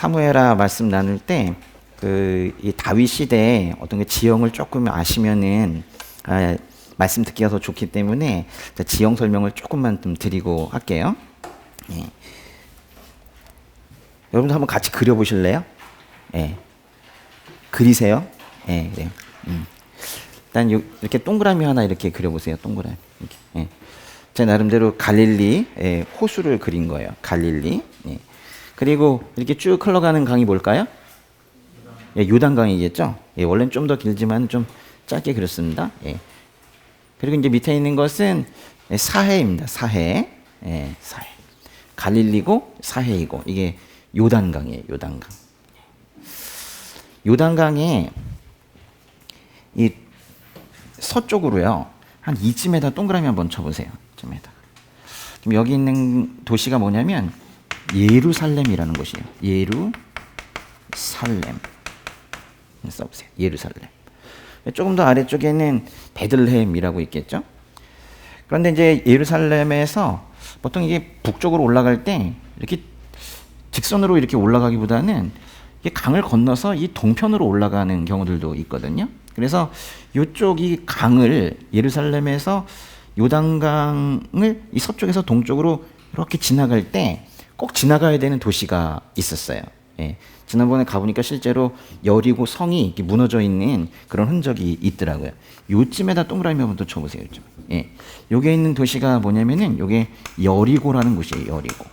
사무엘하 말씀 나눌 때 이 다윗 시대에 어떤 그 지형을 조금 아시면은 말씀 듣기가 더 좋기 때문에 지형 설명을 조금만 좀 드리고 할게요. 예. 여러분도 한번 같이 그려보실래요? 예. 그리세요? 예, 그래요. 일단 이렇게 동그라미 하나 이렇게 그려보세요. 동그라미. 이렇게. 예. 제 나름대로 갈릴리 호수를 그린 거예요. 갈릴리. 예. 그리고 이렇게 쭉 흘러가는 강이 뭘까요? 예, 요단강이겠죠. 예, 원래는 좀 더 길지만 좀 짧게 그렸습니다. 예. 그리고 이제 밑에 있는 것은 사해입니다. 사해. 예, 사해. 갈릴리고 사해이고 이게 요단강이에요. 요단강. 요단강에 이 서쪽으로요. 한 이쯤에다 동그라미 한번 쳐보세요. 이쯤에다. 지금 여기 있는 도시가 뭐냐면 예루살렘이라는 곳이에요. 예루살렘. 써보세요. 예루살렘. 조금 더 아래쪽에는 베들레헴이라고 있겠죠. 그런데 이제 예루살렘에서 보통 이게 북쪽으로 올라갈 때 이렇게 직선으로 이렇게 올라가기보다는 이게 강을 건너서 이 동편으로 올라가는 경우들도 있거든요. 그래서 이쪽 이 강을 예루살렘에서 요단강을 이 서쪽에서 동쪽으로 이렇게 지나갈 때 꼭 지나가야 되는 도시가 있었어요. 예. 지난번에 가보니까 실제로 여리고 성이 이렇게 무너져 있는 그런 흔적이 있더라고요. 요쯤에다 동그라미 한번 더 쳐보세요. 요쯤. 예. 여기에 있는 도시가 뭐냐면은 요게 여리고라는 곳이에요. 여리고.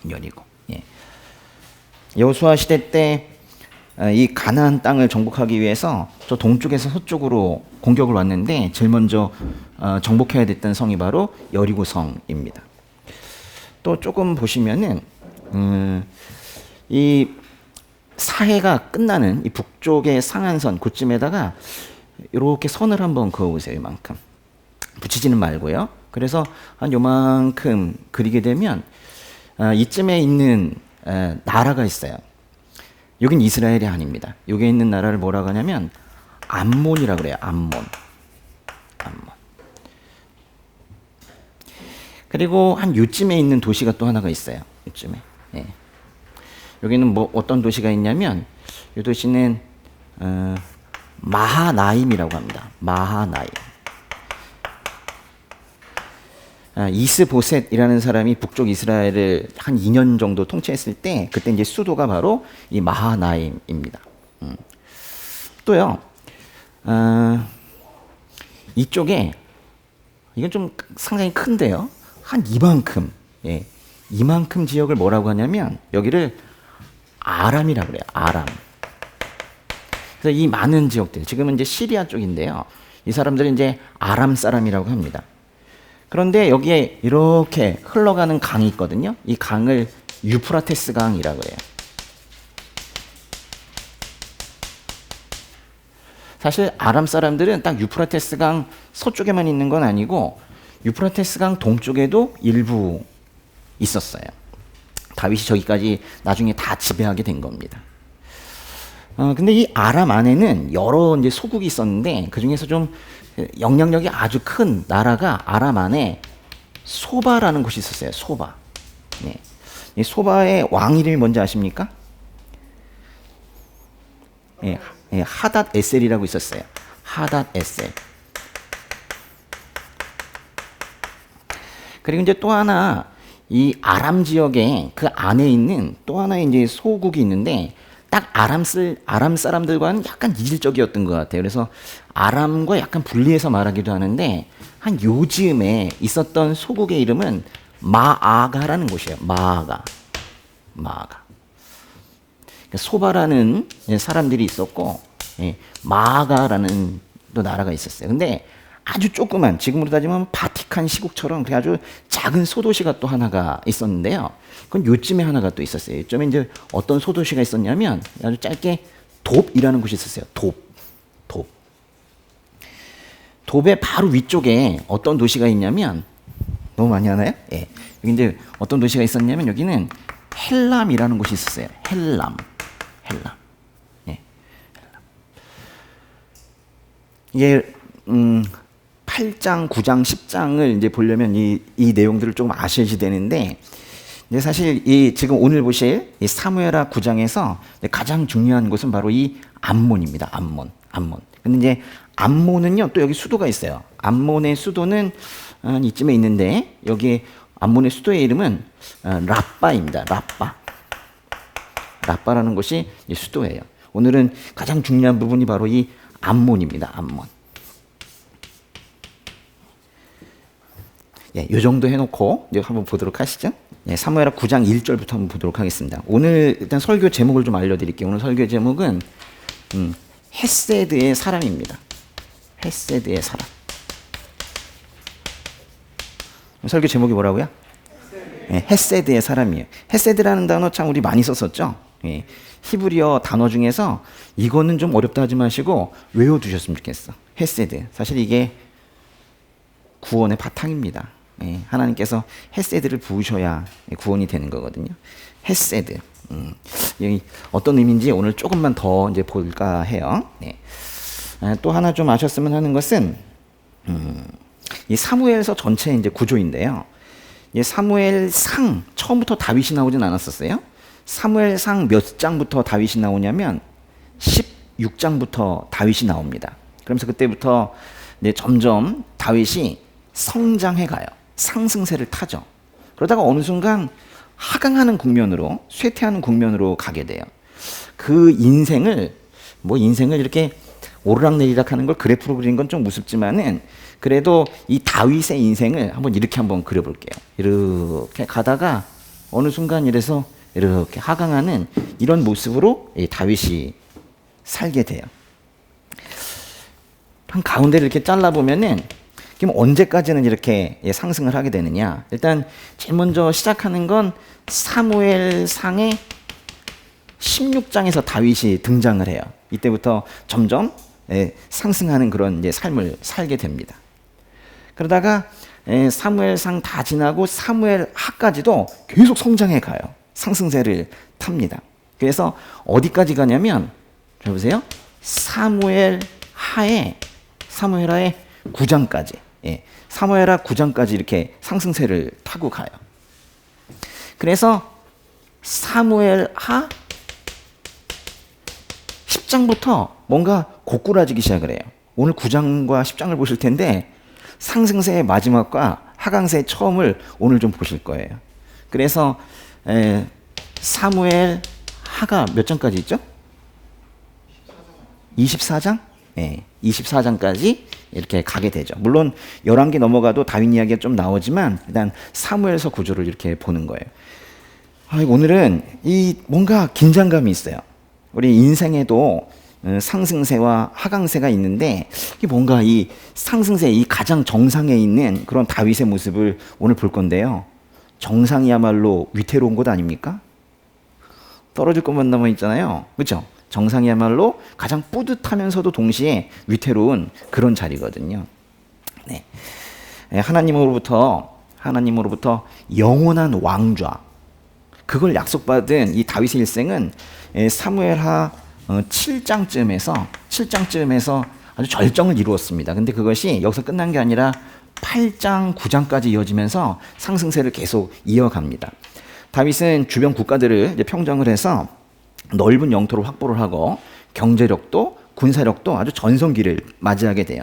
여리고. 예. 여호수아 시대 때 이 가나안 땅을 정복하기 위해서 저 동쪽에서 서쪽으로 공격을 왔는데 제일 먼저 정복해야 됐던 성이 바로 여리고 성입니다. 또 조금 보시면은 이 사해가 끝나는 이 북쪽의 상한선 그쯤에다가 이렇게 선을 한번 그어보세요. 이만큼 붙이지는 말고요. 그래서 한 요만큼 그리게 되면 이쯤에 있는 나라가 있어요. 여긴 이스라엘이 아닙니다. 여기에 있는 나라를 뭐라고 하냐면 암몬이라고 그래요. 암몬. 그리고 한 요쯤에 있는 도시가 또 하나가 있어요. 요쯤에. 예. 여기는 뭐 어떤 도시가 있냐면 이 도시는 마하나임이라고 합니다. 마하나임. 이스보셋이라는 사람이 북쪽 이스라엘을 한 2년 정도 통치했을 때 그때 이제 수도가 바로 이 마하나임입니다. 또요. 이쪽에 이건 좀 상당히 큰데요. 한 이만큼. 예. 이만큼 지역을 뭐라고 하냐면 여기를 아람이라고 그래요. 아람. 그래서 이 많은 지역들, 지금은 이제 시리아 쪽인데요. 이 사람들은 이제 아람 사람이라고 합니다. 그런데 여기에 이렇게 흘러가는 강이 있거든요. 이 강을 유프라테스 강이라고 해요. 사실 아람 사람들은 딱 유프라테스 강 서쪽에만 있는 건 아니고 유프라테스 강 동쪽에도 일부 있었어요. 다윗이 저기까지 나중에 다 지배하게 된 겁니다. 근데 이 아람 안에는 여러 이제 소국이 있었는데 그 중에서 좀 영향력이 아주 큰 나라가 아람 안에 소바라는 곳이 있었어요. 소바. 네. 이 소바의 왕 이름이 뭔지 아십니까? 예, 하닷 에셀이라고 있었어요. 하닷 에셀. 그리고 이제 또 하나 이 아람 지역에 그 안에 있는 또 하나의 이제 소국이 있는데 딱 아람 사람들과는 약간 이질적이었던 것 같아요. 그래서 아람과 약간 분리해서 말하기도 하는데 한 요즘에 있었던 소국의 이름은 마아가라는 곳이에요. 마아가. 소바라는 사람들이 있었고 마아가라는 또 나라가 있었어요. 근데 아주 조그만, 지금으로 따지면 바티칸 시국처럼 아주 작은 소도시가 또 하나가 있었는데요. 그건 요쯤에 하나가 또 있었어요. 요즘에 이제 어떤 소도시가 있었냐면 아주 짧게 돕이라는 곳이 있었어요. 돕의 바로 위쪽에 어떤 도시가 있냐면 너무 많이 하나요? 예. 여기 이제 어떤 도시가 있었냐면 여기는 헬람이라는 곳이 있었어요. 헬람. 예. 이게 8장, 9장, 10장을 이제 보려면 이 내용들을 조금 아셔야 되는데 근데 사실 이 지금 오늘 보실 이 사무엘하 9장에서 가장 중요한 것은 바로 이 암몬입니다. 암몬. 근데 이제 암몬은요, 또 여기 수도가 있어요. 암몬의 수도는 이쯤에 있는데, 여기 암몬의 수도의 이름은 라빠입니다. 라빠라는 곳이 이 수도예요. 오늘은 가장 중요한 부분이 바로 이 암몬입니다. 암몬. 예, 요 정도 해놓고 이제 한번 보도록 하시죠. 예, 사무엘하 9장 1절부터 한번 보도록 하겠습니다. 오늘 일단 설교 제목을 좀 알려드릴게요. 오늘 설교 제목은 헤세드의 사람입니다. 헤세드의 사람. 설교 제목이 뭐라고요? 예, 헤세드의 사람이에요. 헤세드라는 단어 참 우리 많이 썼었죠. 예, 히브리어 단어 중에서 이거는 좀 어렵다 하지 마시고 외워두셨으면 좋겠어. 헤세드. 사실 이게 구원의 바탕입니다. 예, 하나님께서 헤세드를 부으셔야 구원이 되는 거거든요. 헤세드. 여기 어떤 의미인지 오늘 조금만 더 이제 볼까 해요. 네. 또 하나 좀 아셨으면 하는 것은 이 사무엘서 전체 이제 구조인데요. 이 사무엘상 처음부터 다윗이 나오진 않았었어요. 사무엘상 몇 장부터 다윗이 나오냐면 16장부터 다윗이 나옵니다. 그러면서 그때부터 이제 점점 다윗이 성장해 가요. 상승세를 타죠. 그러다가 어느 순간 하강하는 국면으로, 쇠퇴하는 국면으로 가게 돼요. 그 인생을 이렇게 오르락내리락 하는 걸 그래프로 그린 건 좀 무섭지만은 그래도 이 다윗의 인생을 한번 그려볼게요. 이렇게 가다가 어느 순간 이래서 이렇게 하강하는 이런 모습으로 이 다윗이 살게 돼요. 한 가운데를 이렇게 잘라보면은 그럼 언제까지는 이렇게 상승을 하게 되느냐? 일단 제일 먼저 시작하는 건 사무엘상의 16장에서 다윗이 등장을 해요. 이때부터 점점 상승하는 그런 이제 삶을 살게 됩니다. 그러다가 사무엘상 다 지나고 사무엘하까지도 계속 성장해 가요. 상승세를 탑니다. 그래서 어디까지 가냐면 보세요. 사무엘하의 9장까지. 예, 사무엘하 9장까지 이렇게 상승세를 타고 가요. 그래서 사무엘하 10장부터 뭔가 고꾸라지기 시작을 해요. 오늘 9장과 10장을 보실 텐데 상승세의 마지막과 하강세의 처음을 오늘 좀 보실 거예요. 그래서 사무엘하가 몇 장까지 있죠? 24장? 예, 24장까지 이렇게 가게 되죠. 물론 11개 넘어가도 다윗 이야기가 좀 나오지만 일단 사무엘서 구조를 이렇게 보는 거예요. 오늘은 이 뭔가 긴장감이 있어요. 우리 인생에도 상승세와 하강세가 있는데 이게 뭔가 이 상승세, 이 가장 정상에 있는 그런 다윗의 모습을 오늘 볼 건데요. 정상이야말로 위태로운 곳 아닙니까? 떨어질 것만 남아 있잖아요. 그렇죠? 정상이야말로 가장 뿌듯하면서도 동시에 위태로운 그런 자리거든요. 네. 하나님으로부터 영원한 왕좌, 그걸 약속받은 이 다윗의 일생은 사무엘하 7장쯤에서 아주 절정을 이루었습니다. 근데 그것이 여기서 끝난 게 아니라 8장, 9장까지 이어지면서 상승세를 계속 이어갑니다. 다윗은 주변 국가들을 이제 평정을 해서 넓은 영토를 확보를 하고 경제력도 군사력도 아주 전성기를 맞이하게 돼요.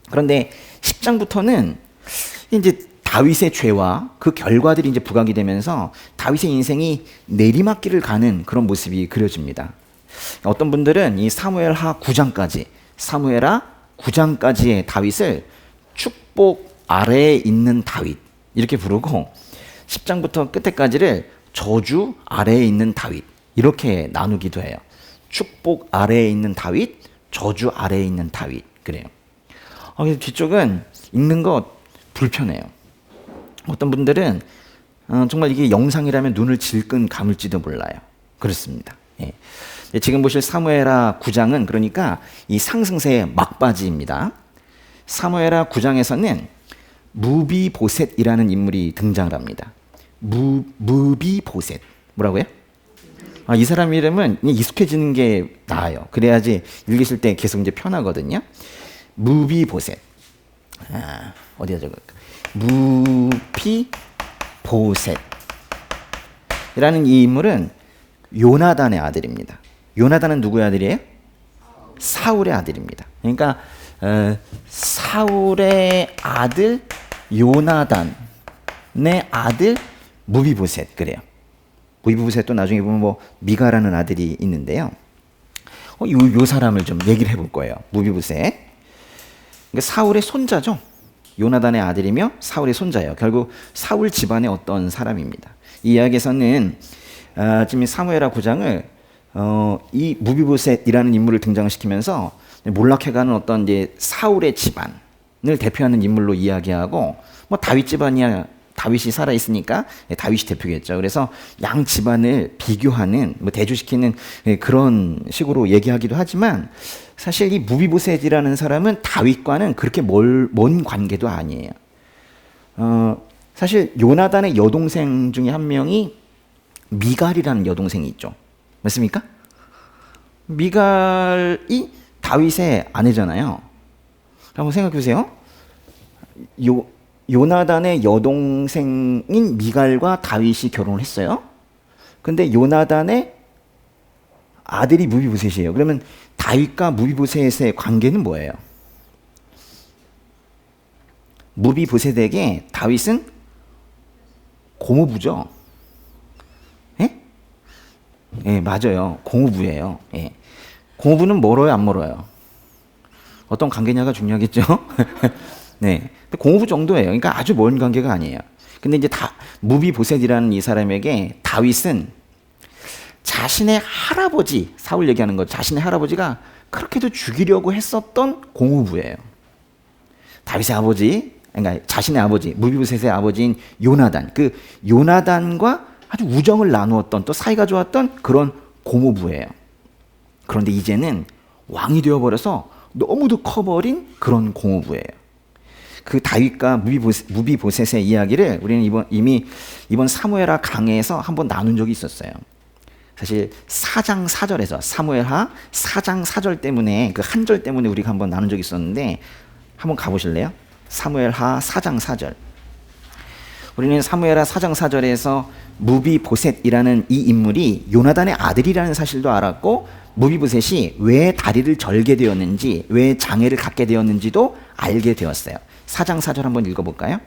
그런데 10장부터는 이제 다윗의 죄와 그 결과들이 이제 부각이 되면서 다윗의 인생이 내리막길을 가는 그런 모습이 그려집니다. 어떤 분들은 이 사무엘하 9장까지의 다윗을 축복 아래에 있는 다윗 이렇게 부르고 10장부터 끝에까지를 저주 아래에 있는 다윗 이렇게 나누기도 해요. 축복 아래에 있는 다윗, 저주 아래에 있는 다윗. 그래요. 뒤쪽은 읽는 거 불편해요. 어떤 분들은 정말 이게 영상이라면 눈을 질끈 감을지도 몰라요. 그렇습니다. 예. 지금 보실 사무엘하 9장은 그러니까 이 상승세의 막바지입니다. 사무엘하 9장에서는 무비보셋이라는 인물이 등장을 합니다. 무비보셋. 뭐라고요? 이 사람 이름은 익숙해지는 게 나아요. 그래야지 읽으실 때 계속 이제 편하거든요. 무비보셋. 어디가 적을까? 무비보셋. 이 인물은 요나단의 아들입니다. 요나단은 누구의 아들이에요? 사울의 아들입니다. 그러니까 사울의 아들 요나단의 아들 무비보셋, 그래요. 무비보셋도 나중에 보면 뭐 미가라는 아들이 있는데요. 요 사람을 좀 얘기를 해볼 거예요. 무비보셋. 그러니까 사울의 손자죠. 요나단의 아들이며 사울의 손자예요. 결국 사울 집안의 어떤 사람입니다. 이 이야기에서는 지금 사무엘하 9장을 이 무비보셋이라는 인물을 등장시키면서 몰락해가는 어떤 이제 사울의 집안을 대표하는 인물로 이야기하고, 뭐 다윗 집안이야 다윗이 살아 있으니까 다윗이 대표겠죠. 그래서 양 집안을 비교하는, 뭐 대조시키는 그런 식으로 얘기하기도 하지만, 사실 이 무비보셋이라는 사람은 다윗과는 그렇게 먼 관계도 아니에요. 사실 요나단의 여동생 중에 한 명이 미갈이라는 여동생이 있죠. 맞습니까? 미갈이 다윗의 아내잖아요. 한번 생각해 보세요. 요나단의 여동생인 미갈과 다윗이 결혼을 했어요. 근데 요나단의 아들이 무비보셋이에요. 그러면 다윗과 무비보셋의 관계는 뭐예요? 무비보셋에게 다윗은 고모부죠. 예? 예, 맞아요. 고모부예요. 예. 고모부는 멀어요, 안 멀어요? 어떤 관계냐가 중요하겠죠. 네, 고모부 정도예요. 그러니까 아주 먼 관계가 아니에요. 근데 이제 무비보셋이라는 이 사람에게 다윗은 자신의 할아버지, 사울 얘기하는 거, 자신의 할아버지가 그렇게도 죽이려고 했었던 고모부예요. 다윗의 아버지, 그러니까 자신의 아버지, 무비보셋의 아버지인 요나단, 그 요나단과 아주 우정을 나누었던, 또 사이가 좋았던 그런 고모부예요. 그런데 이제는 왕이 되어버려서 너무도 커버린 그런 고모부예요. 그 다윗과 무비보셋의 이야기를 우리는 이미 이번 사무엘하 강해에서 한번 나눈 적이 있었어요. 사실 4장 4절에서 사무엘하 4장 4절 때문에, 그 한 절 때문에 우리가 한번 나눈 적이 있었는데, 한번 가보실래요? 사무엘하 4장 4절. 우리는 사무엘하 4장 4절에서 무비보셋이라는 이 인물이 요나단의 아들이라는 사실도 알았고, 무비보셋이 왜 다리를 절게 되었는지, 왜 장애를 갖게 되었는지도 알게 되었어요. 4장 4절 한번 읽어볼까요?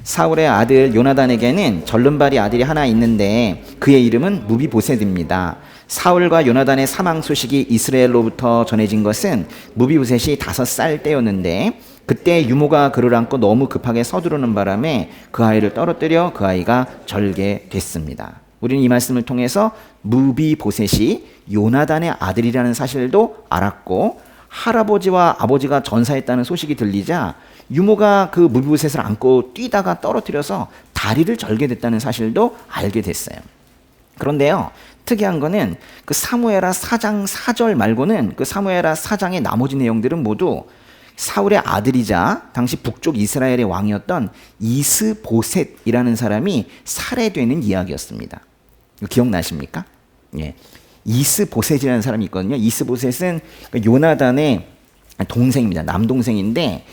사울의 아들 요나단에게는 절름발이 아들이 하나 있는데 그의 이름은 무비보셋입니다. 사울과 요나단의 사망 소식이 이스라엘로부터 전해진 것은 무비보셋이 5살 때였는데, 그때 유모가 그를 안고 너무 급하게 서두르는 바람에 그 아이를 떨어뜨려 그 아이가 절게 됐습니다. 우리는 이 말씀을 통해서 무비보셋이 요나단의 아들이라는 사실도 알았고, 할아버지와 아버지가 전사했다는 소식이 들리자 유모가 그 무비보셋을 안고 뛰다가 떨어뜨려서 다리를 절게 됐다는 사실도 알게 됐어요. 그런데요, 특이한 거는 그 사무엘하 4장 4절 말고는 그 사무엘하 4장의 나머지 내용들은 모두 사울의 아들이자 당시 북쪽 이스라엘의 왕이었던 이스보셋이라는 사람이 살해되는 이야기였습니다. 기억나십니까? 예. 이스보셋이라는 사람이 있거든요. 이스보셋은 요나단의 동생입니다. 남동생인데,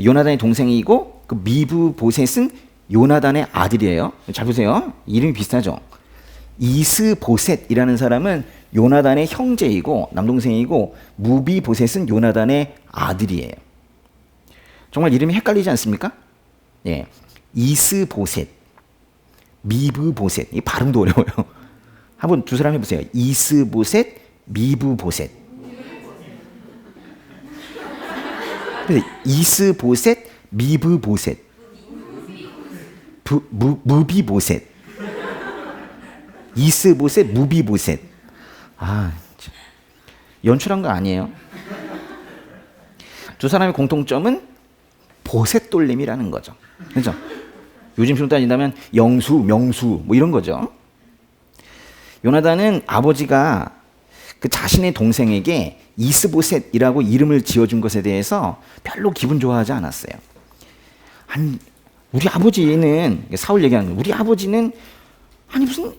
요나단의 동생이고, 그 미브보셋은 요나단의 아들이에요. 잘 보세요. 이름이 비슷하죠? 이스보셋이라는 사람은 요나단의 형제이고 남동생이고, 무비보셋은 요나단의 아들이에요. 정말 이름이 헷갈리지 않습니까? 예. 이스보셋, 미브보셋. 이 발음도 어려워요. 한번 두 사람 해보세요. 이스보셋, 미브보셋. 이스보셋, 미브보셋, 무비보셋, 이스보셋, 무비보셋. 아, 연출한 거 아니에요? 두 사람의 공통점은 보셋 돌림이라는 거죠. 그렇죠? 요즘 식으로 따진다면 영수, 명수 뭐 이런 거죠. 요나단은 아버지가 그 자신의 동생에게 이스보셋이라고 이름을 지어준 것에 대해서 별로 기분 좋아하지 않았어요. 아니, 우리 아버지는, 사울 얘기하는 거예요. 우리 아버지는 아니 무슨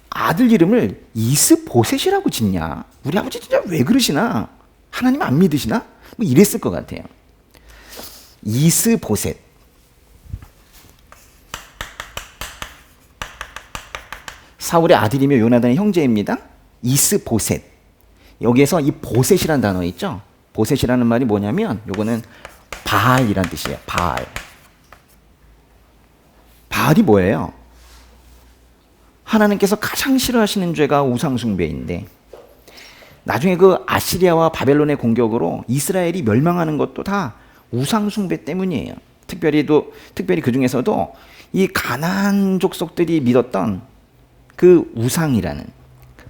아들 이름을 이스보셋이라고 짓냐? 우리 아버지 진짜 왜 그러시나? 하나님 안 믿으시나? 뭐 이랬을 것 같아요. 이스보셋. 사울의 아들이며 요나단의 형제입니다. 이스보셋. 여기에서 이 보셋이라는 단어 있죠? 보셋이라는 말이 뭐냐면 요거는 바알이란 뜻이에요. 바알. 바알이 뭐예요? 하나님께서 가장 싫어하시는 죄가 우상숭배인데 나중에 그 아시리아와 바벨론의 공격으로 이스라엘이 멸망하는 것도 다 우상숭배 때문이에요. 특별히 그 중에서도 이 가나안 족속들이 믿었던 그 우상이라는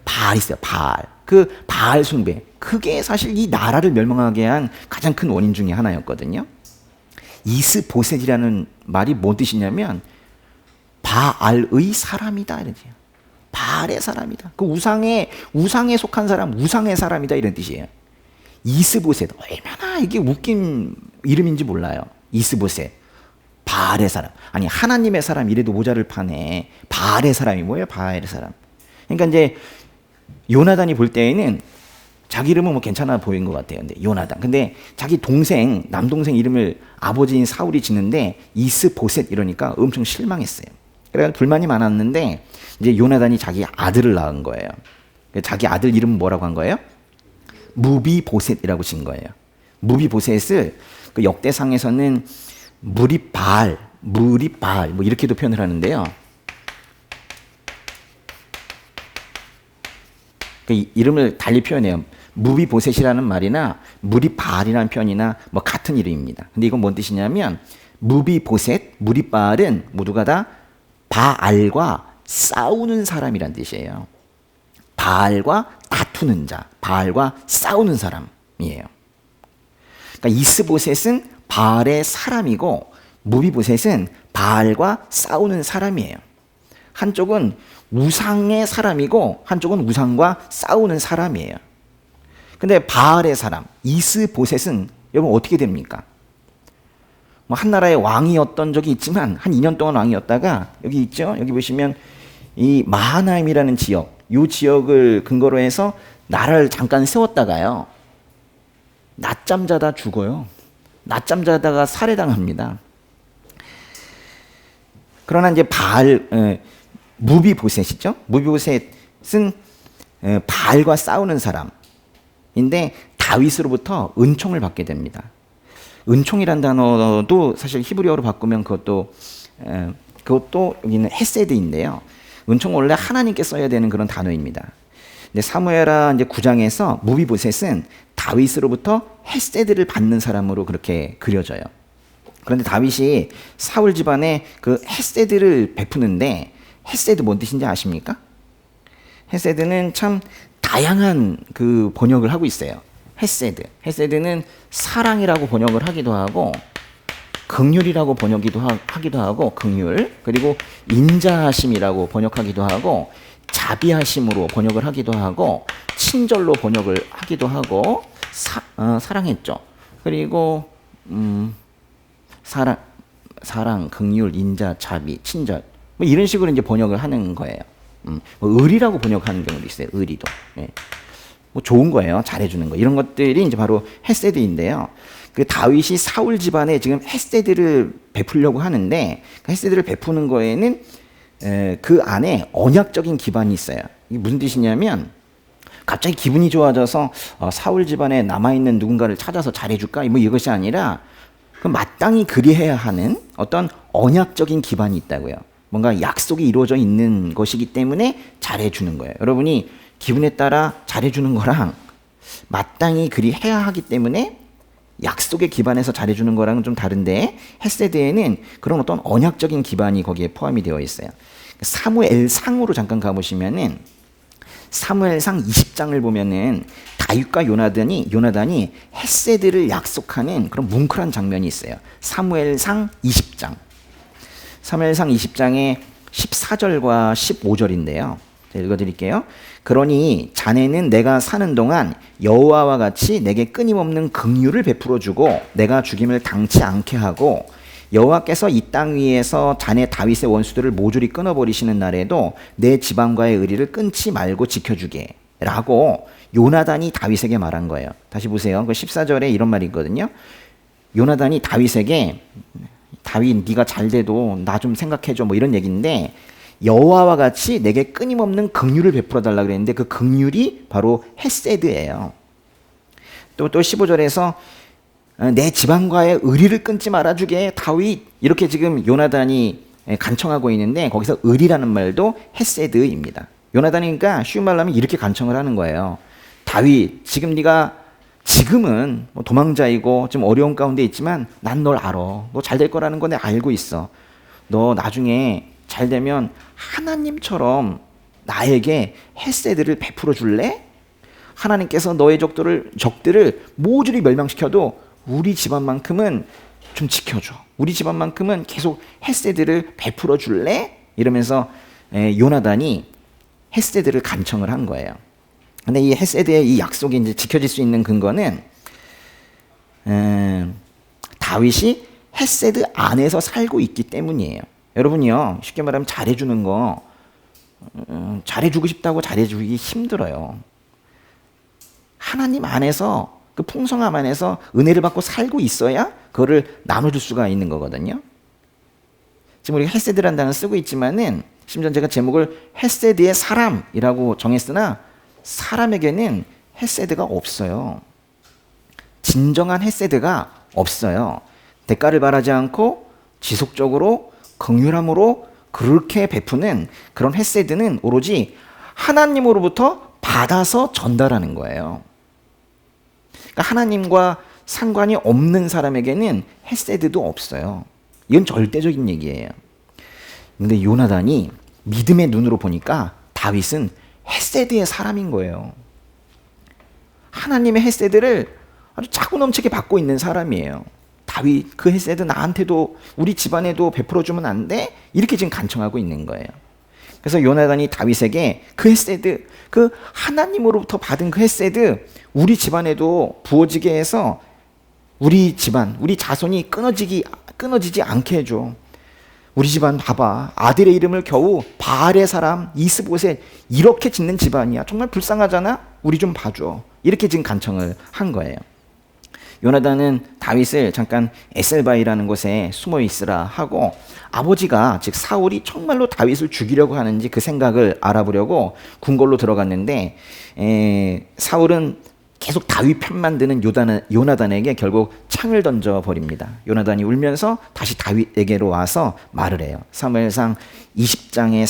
바알이 있어요. 바알. 그 바알 숭배. 그게 사실 이 나라를 멸망하게 한 가장 큰 원인 중에 하나였거든요. 이스보셋이라는 말이 뭔 뜻이냐면 바알의 사람이다 이런 뜻이에요. 바알의 사람이다. 그 우상에 속한 사람, 우상의 사람이다 이런 뜻이에요. 이스보셋. 얼마나 이게 웃긴 이름인지 몰라요. 이스보셋. 바알의 사람. 아니 하나님의 사람 이래도 모자를 파네. 바알의 사람이 뭐예요? 바알의 사람. 그러니까 이제 요나단이 볼 때에는 자기 이름은 뭐 괜찮아 보인 것 같아요. 근데 요나단. 근데 자기 동생, 남동생 이름을 아버지인 사울이 짓는데 이스보셋 이러니까 엄청 실망했어요. 그래서 불만이 많았는데 이제 요나단이 자기 아들을 낳은 거예요. 자기 아들 이름은 뭐라고 한 거예요? 무비보셋이라고 진 거예요. 무비보셋을 그 역대상에서는 무리바알 뭐 이렇게도 표현을 하는데요. 그 이름을 달리 표현해요. 무비보셋이라는 말이나 무리바알이라는 표현이나 뭐 같은 이름입니다. 근데 이건 뭔 뜻이냐면 무비보셋, 무리바알은 모두가 다 바알과 싸우는 사람이란 뜻이에요. 바알과 다투는 자, 바알과 싸우는 사람이에요. 그러니까 이스보셋은 바알의 사람이고 무비보셋은 바알과 싸우는 사람이에요. 한쪽은 우상의 사람이고 한쪽은 우상과 싸우는 사람이에요. 근데 바알의 사람, 이스보셋은 여러분 어떻게 됩니까? 뭐 한 나라의 왕이었던 적이 있지만 한 2년 동안 왕이었다가 여기 있죠? 여기 보시면 이 마하나임이라는 지역, 이 지역을 근거로 해서 나라를 잠깐 세웠다가요. 낮잠 자다 죽어요. 낮잠 자다가 살해당합니다. 그러나 이제 무비보셋이죠. 무비보셋은 바알과 싸우는 사람인데 다윗으로부터 은총을 받게 됩니다. 은총이란 단어도 사실 히브리어로 바꾸면 그것도 여기는 헤세드인데요. 은총은 원래 하나님께 써야 되는 그런 단어입니다. 근데 사무엘하 이제 9장에서 무비보셋은 다윗으로부터 헤세드를 받는 사람으로 그렇게 그려져요. 그런데 다윗이 사울 집안에 그 헤세드를 베푸는데 헤세드 뭔 뜻인지 아십니까? 헤세드는 참 다양한 그 번역을 하고 있어요. 헤세드는 사랑이라고 번역을 하기도 하고 긍휼이라고 하기도 하고 긍휼, 그리고 인자하심이라고 번역하기도 하고 자비하심으로 번역을 하기도 하고 친절로 번역을 하기도 하고 사랑했죠. 그리고 사랑, 긍휼, 인자, 자비, 친절 뭐 이런 식으로 이제 번역을 하는 거예요. 뭐 의리라고 번역하는 경우도 있어요. 의리도. 예. 뭐 좋은 거예요. 잘해주는 거. 이런 것들이 이제 바로 헤세드인데요. 그 다윗이 사울 집안에 지금 헤세드를 베풀려고 하는데 그 헤세드를 베푸는 거에는 그 안에 언약적인 기반이 있어요. 이게 무슨 뜻이냐면 갑자기 기분이 좋아져서 사울 집안에 남아있는 누군가를 찾아서 잘해줄까? 뭐 이것이 아니라 그 마땅히 그리해야 하는 어떤 언약적인 기반이 있다고요. 뭔가 약속이 이루어져 있는 것이기 때문에 잘해주는 거예요. 여러분이 기분에 따라 잘해주는 거랑 마땅히 그리해야 하기 때문에 약속에 기반해서 잘해주는 거랑은 좀 다른데 헤세드에는 그런 어떤 언약적인 기반이 거기에 포함이 되어 있어요. 사무엘상으로 잠깐 가보시면은 사무엘상 20장을 보면은 다윗과 요나단이 헤세드를 약속하는 그런 뭉클한 장면이 있어요. 사무엘상 20장. 사무엘상 20장의 14절과 15절인데요. 제가 읽어드릴게요. 그러니 자네는 내가 사는 동안 여호와와 같이 내게 끊임없는 긍휼을 베풀어주고 내가 죽임을 당치 않게 하고 여호와께서 이 땅 위에서 자네 다윗의 원수들을 모조리 끊어버리시는 날에도 내 지방과의 의리를 끊지 말고 지켜주게 라고 요나단이 다윗에게 말한 거예요. 다시 보세요. 그 14절에 이런 말이 있거든요. 요나단이 다윗에게 다윗 네가 잘 돼도 나 좀 생각해줘 뭐 이런 얘기인데 여호와와 같이 내게 끊임없는 긍휼을 베풀어 달라 그랬는데 그 긍휼이 바로 헤세드예요. 또 15절에서 내 집안과의 의리를 끊지 말아주게 다윗, 이렇게 지금 요나단이 간청하고 있는데 거기서 의리라는 말도 헤세드입니다. 요나단이니까 쉬운 말로 하면 이렇게 간청을 하는 거예요. 다윗, 지금 네가 지금은 뭐 도망자이고 좀 어려운 가운데 있지만 난 널 알아. 너 잘 될 거라는 거 내가 알고 있어. 너 나중에 잘 되면 하나님처럼 나에게 헤세드를 베풀어 줄래? 하나님께서 너의 적들을 모조리 멸망시켜도 우리 집안만큼은 좀 지켜줘. 우리 집안만큼은 계속 헤세드를 베풀어 줄래? 이러면서 요나단이 헤세드를 간청을 한 거예요. 근데 이 헤세드의 이 약속이 이제 지켜질 수 있는 근거는 다윗이 헤세드 안에서 살고 있기 때문이에요. 여러분이요, 쉽게 말하면 잘해주는 거 잘해주고 싶다고 잘해주기 힘들어요. 하나님 안에서 그 풍성함 안에서 은혜를 받고 살고 있어야 그거를 나눠줄 수가 있는 거거든요. 지금 우리가 헤세드라는 단어를 쓰고 있지만은 심지어 제가 제목을 헤세드의 사람이라고 정했으나 사람에게는 헤세드가 없어요. 진정한 헤세드가 없어요. 대가를 바라지 않고 지속적으로 긍휼함으로 그렇게 베푸는 그런 헤세드는 오로지 하나님으로부터 받아서 전달하는 거예요. 그러니까 하나님과 상관이 없는 사람에게는 헤세드도 없어요. 이건 절대적인 얘기예요. 근데 요나단이 믿음의 눈으로 보니까 다윗은 헤세드의 사람인 거예요. 하나님의 헤세드를 아주 차고 넘치게 받고 있는 사람이에요. 다윗, 그 헤세드 나한테도 우리 집안에도 베풀어 주면 안 돼? 이렇게 지금 간청하고 있는 거예요. 그래서 요나단이 다윗에게 그 헤세드, 그 하나님으로부터 받은 그 헤세드 우리 집안에도 부어지게 해서 우리 집안, 우리 자손이 끊어지지 않게 해줘. 우리 집안 봐봐. 아들의 이름을 겨우 바알의 사람 이스보셋 이렇게 짓는 집안이야. 정말 불쌍하잖아? 우리 좀 봐줘. 이렇게 지금 간청을 한 거예요. 요나단은 다윗을 잠깐 에셀바이라는 곳에 숨어 있으라 하고 아버지가 즉 사울이 정말로 다윗을 죽이려고 하는지 그 생각을 알아보려고 궁궐로 들어갔는데 사울은 계속 다윗 편만 드는 요나단에게 결국 창을 던져버립니다. 요나단이 울면서 다시 다윗에게로 와서 말을 해요. 사무엘상 20장의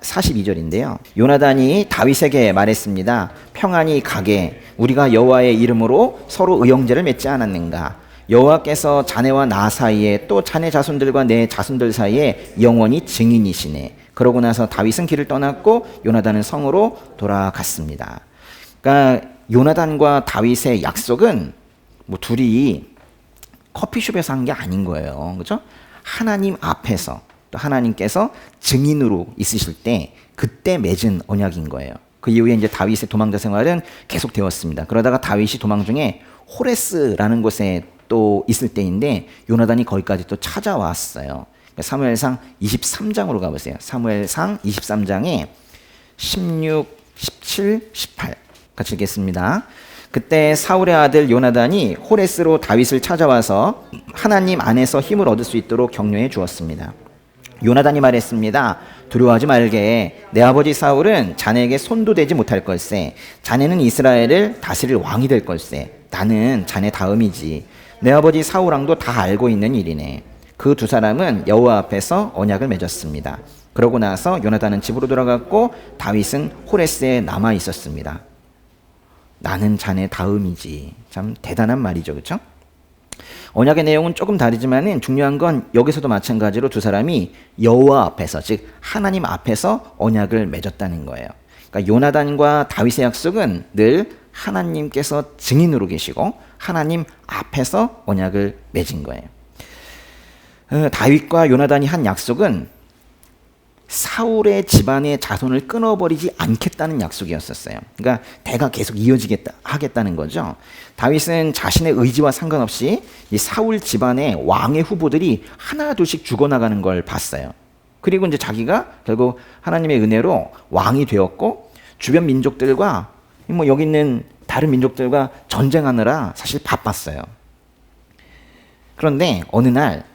42절인데요. 요나단이 다윗에게 말했습니다. 평안히 가게 우리가 여호와의 이름으로 서로 의형제를 맺지 않았는가. 여호와께서 자네와 나 사이에 또 자네 자손들과 내 자손들 사이에 영원히 증인이시네. 그러고 나서 다윗은 길을 떠났고 요나단은 성으로 돌아갔습니다. 그러니까 요나단과 다윗의 약속은 뭐 둘이 커피숍에서 한 게 아닌 거예요. 그렇죠? 하나님 앞에서 또 하나님께서 증인으로 있으실 때 그때 맺은 언약인 거예요. 그 이후에 이제 다윗의 도망자 생활은 계속되었습니다. 그러다가 다윗이 도망 중에 호레스라는 곳에 또 있을 때인데 요나단이 거기까지 또 찾아왔어요. 사무엘상 23장으로 가보세요. 사무엘상 23장에 16, 17, 18 같이 읽겠습니다. 그때 사울의 아들 요나단이 호레스로 다윗을 찾아와서 하나님 안에서 힘을 얻을 수 있도록 격려해 주었습니다. 요나단이 말했습니다. 두려워하지 말게. 내 아버지 사울은 자네에게 손도 대지 못할 걸세. 자네는 이스라엘을 다스릴 왕이 될 걸세. 나는 자네 다음이지. 내 아버지 사울왕도 다 알고 있는 일이네. 그 두 사람은 여호와 앞에서 언약을 맺었습니다. 그러고 나서 요나단은 집으로 돌아갔고 다윗은 호레스에 남아 있었습니다. 나는 자네 다음이지. 참 대단한 말이죠. 그렇죠? 언약의 내용은 조금 다르지만은 중요한 건 여기서도 마찬가지로 두 사람이 여호와 앞에서 즉 하나님 앞에서 언약을 맺었다는 거예요. 그러니까 요나단과 다윗의 약속은 늘 하나님께서 증인으로 계시고 하나님 앞에서 언약을 맺은 거예요. 다윗과 요나단이 한 약속은 사울의 집안의 자손을 끊어버리지 않겠다는 약속이었었어요. 그러니까 대가 계속 하겠다는 거죠. 다윗은 자신의 의지와 상관없이 이 사울 집안의 왕의 후보들이 하나둘씩 죽어나가는 걸 봤어요. 그리고 이제 자기가 결국 하나님의 은혜로 왕이 되었고 주변 민족들과 뭐 여기 있는 다른 민족들과 전쟁하느라 사실 바빴어요. 그런데 어느 날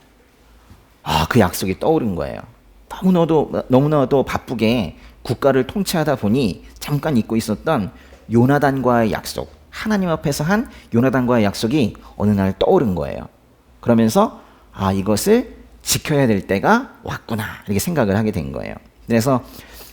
그 약속이 떠오른 거예요. 너무나도 바쁘게 국가를 통치하다 보니 잠깐 잊고 있었던 요나단과의 약속, 하나님 앞에서 한 요나단과의 약속이 어느 날 떠오른 거예요. 그러면서 이것을 지켜야 될 때가 왔구나 이렇게 생각을 하게 된 거예요. 그래서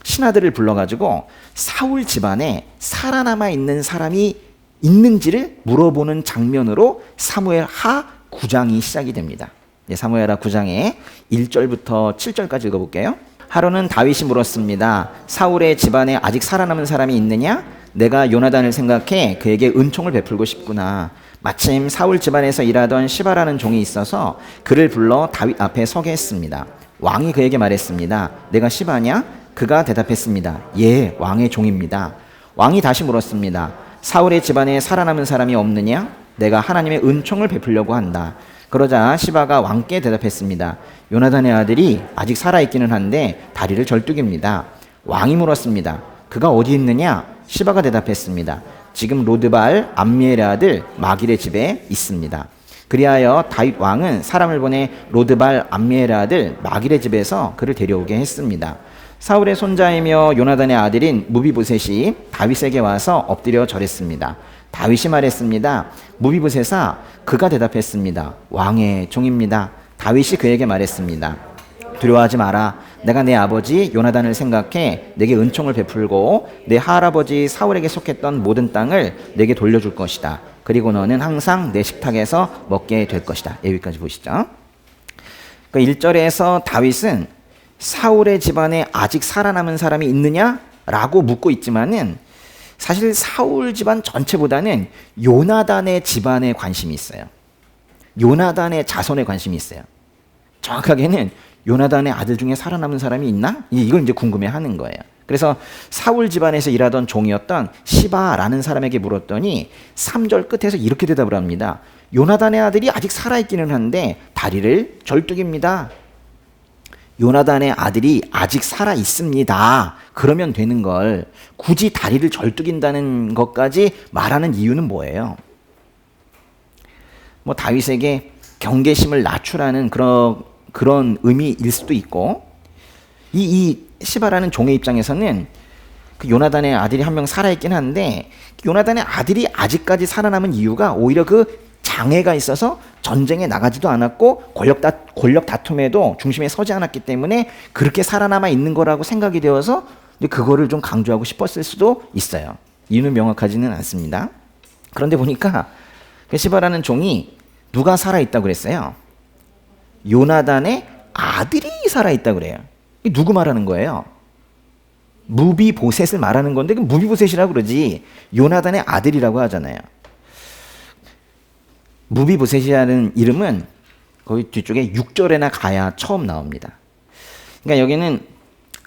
신하들을 불러가지고 사울 집안에 살아남아 있는 사람이 있는지를 물어보는 장면으로 사무엘 하 9장이 시작이 됩니다. 사무엘하 9장의 1절부터 7절까지 읽어볼게요. 하루는 다윗이 물었습니다. 사울의 집안에 아직 살아남은 사람이 있느냐? 내가 요나단을 생각해 그에게 은총을 베풀고 싶구나. 마침 사울 집안에서 일하던 시바라는 종이 있어서 그를 불러 다윗 앞에 서게 했습니다. 왕이 그에게 말했습니다. 내가 시바냐? 그가 대답했습니다. 예, 왕의 종입니다. 왕이 다시 물었습니다. 사울의 집안에 살아남은 사람이 없느냐? 내가 하나님의 은총을 베풀려고 한다. 그러자 시바가 왕께 대답했습니다. 요나단의 아들이 아직 살아있기는 한데 다리를 절뚝입니다. 왕이 물었습니다. 그가 어디 있느냐? 시바가 대답했습니다. 지금 로드발 암미엘의 아들 마길의 집에 있습니다. 그리하여 다윗 왕은 사람을 보내 로드발 암미엘의 아들 마길의 집에서 그를 데려오게 했습니다. 사울의 손자이며 요나단의 아들인 무비보셋이 다윗에게 와서 엎드려 절했습니다. 다윗이 말했습니다. 무비보셋아, 그가 대답했습니다. 왕의 종입니다. 다윗이 그에게 말했습니다. 두려워하지 마라. 내가 내 아버지 요나단을 생각해 내게 은총을 베풀고 내 할아버지 사울에게 속했던 모든 땅을 내게 돌려줄 것이다. 그리고 너는 항상 내 식탁에서 먹게 될 것이다. 여기까지 보시죠. 그 1절에서 다윗은 사울의 집안에 아직 살아남은 사람이 있느냐라고 묻고 있지만은 사실 사울 집안 전체보다는 요나단의 집안에 관심이 있어요. 요나단의 자손에 관심이 있어요. 정확하게는 요나단의 아들 중에 살아남은 사람이 있나? 이걸 이제 궁금해하는 거예요. 그래서 사울 집안에서 일하던 종이었던 시바라는 사람에게 물었더니 3절 끝에서 이렇게 대답을 합니다. 요나단의 아들이 아직 살아있기는 한데 다리를 절뚝입니다. 요나단의 아들이 아직 살아있습니다. 그러면 되는 걸 굳이 다리를 절뚝인다는 것까지 말하는 이유는 뭐예요? 다윗에게 경계심을 낮추라는 그런 의미일 수도 있고, 이 시바라는 종의 입장에서는 그 요나단의 아들이 한 명 살아있긴 한데 요나단의 아들이 아직까지 살아남은 이유가 오히려 그 장애가 있어서 전쟁에 나가지도 않았고 권력 다툼에도 중심에 서지 않았기 때문에 그렇게 살아남아 있는 거라고 생각이 되어서 그거를 좀 강조하고 싶었을 수도 있어요. 이유는 명확하지는 않습니다. 그런데 보니까 그 시바라는 종이 누가 살아있다고 그랬어요? 요나단의 아들이 살아있다고 그래요. 누구 말하는 거예요? 무비보셋을 말하는 건데 무비보셋이라고 그러지 요나단의 아들이라고 하잖아요. 무비보셋이라는 이름은 거기 뒤쪽에 6절에나 가야 처음 나옵니다. 그러니까 여기는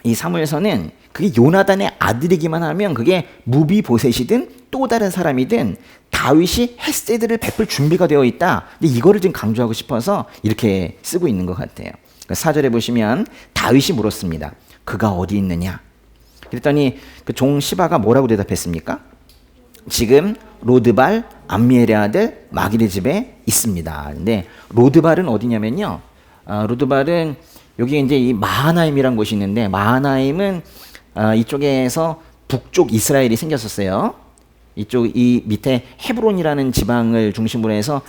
이 사무엘서는 그게 요나단의 아들이기만 하면 그게 무비보셋이든 또 다른 사람이든 다윗이 헤세드를 베풀 준비가 되어 있다. 근데 이거를 지금 강조하고 싶어서 이렇게 쓰고 있는 것 같아요. 4절에 보시면 다윗이 물었습니다. 그가 어디 있느냐? 그랬더니 그 종 시바가 뭐라고 대답했습니까? 지금 로드발 암미엘의 아들 마길의 집에 있습니다. 근데 로드발은 어디냐면요. 로드발은 여기 이제 이 마하나임이라는 곳이 있는데 마하나임은 이쪽에서 북쪽 이스라엘이 생겼었어요. 이 밑에 헤브론이라는 지방을 중심으로 해서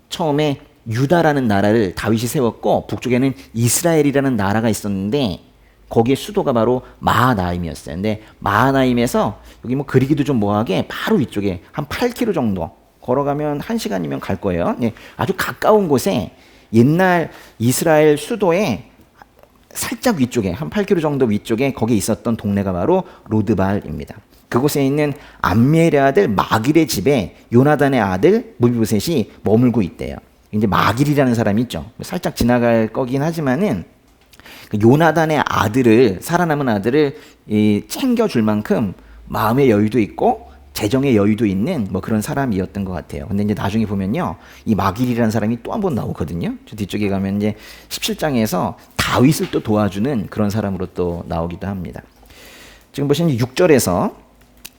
처음에 유다라는 나라를 다윗이 세웠고 북쪽에는 이스라엘이라는 나라가 있었는데 거기에 수도가 바로 마하나임이었어요. 근데 마하나임에서 여기 그리기도 좀 뭐하게 바로 위쪽에 한 8km 정도 걸어가면 1시간이면 갈 거예요. 네, 아주 가까운 곳에 옛날 이스라엘 수도에 살짝 위쪽에 한 8km 정도 위쪽에 거기에 있었던 동네가 바로 로드발입니다. 그곳에 있는 암미엘의 아들 마길의 집에 요나단의 아들 무비보셋이 머물고 있대요. 이제 마길이라는 사람이 있죠. 살짝 지나갈 거긴 하지만은 요나단의 아들을 살아남은 아들을 챙겨줄 만큼 마음의 여유도 있고 재정의 여유도 있는 그런 사람이었던 것 같아요. 근데 이제 나중에 보면요, 이 마길이라는 사람이 또 한 번 나오거든요. 저 뒤쪽에 가면 이제 17장에서 다윗을 또 도와주는 그런 사람으로 또 나오기도 합니다. 지금 보시면 6절에서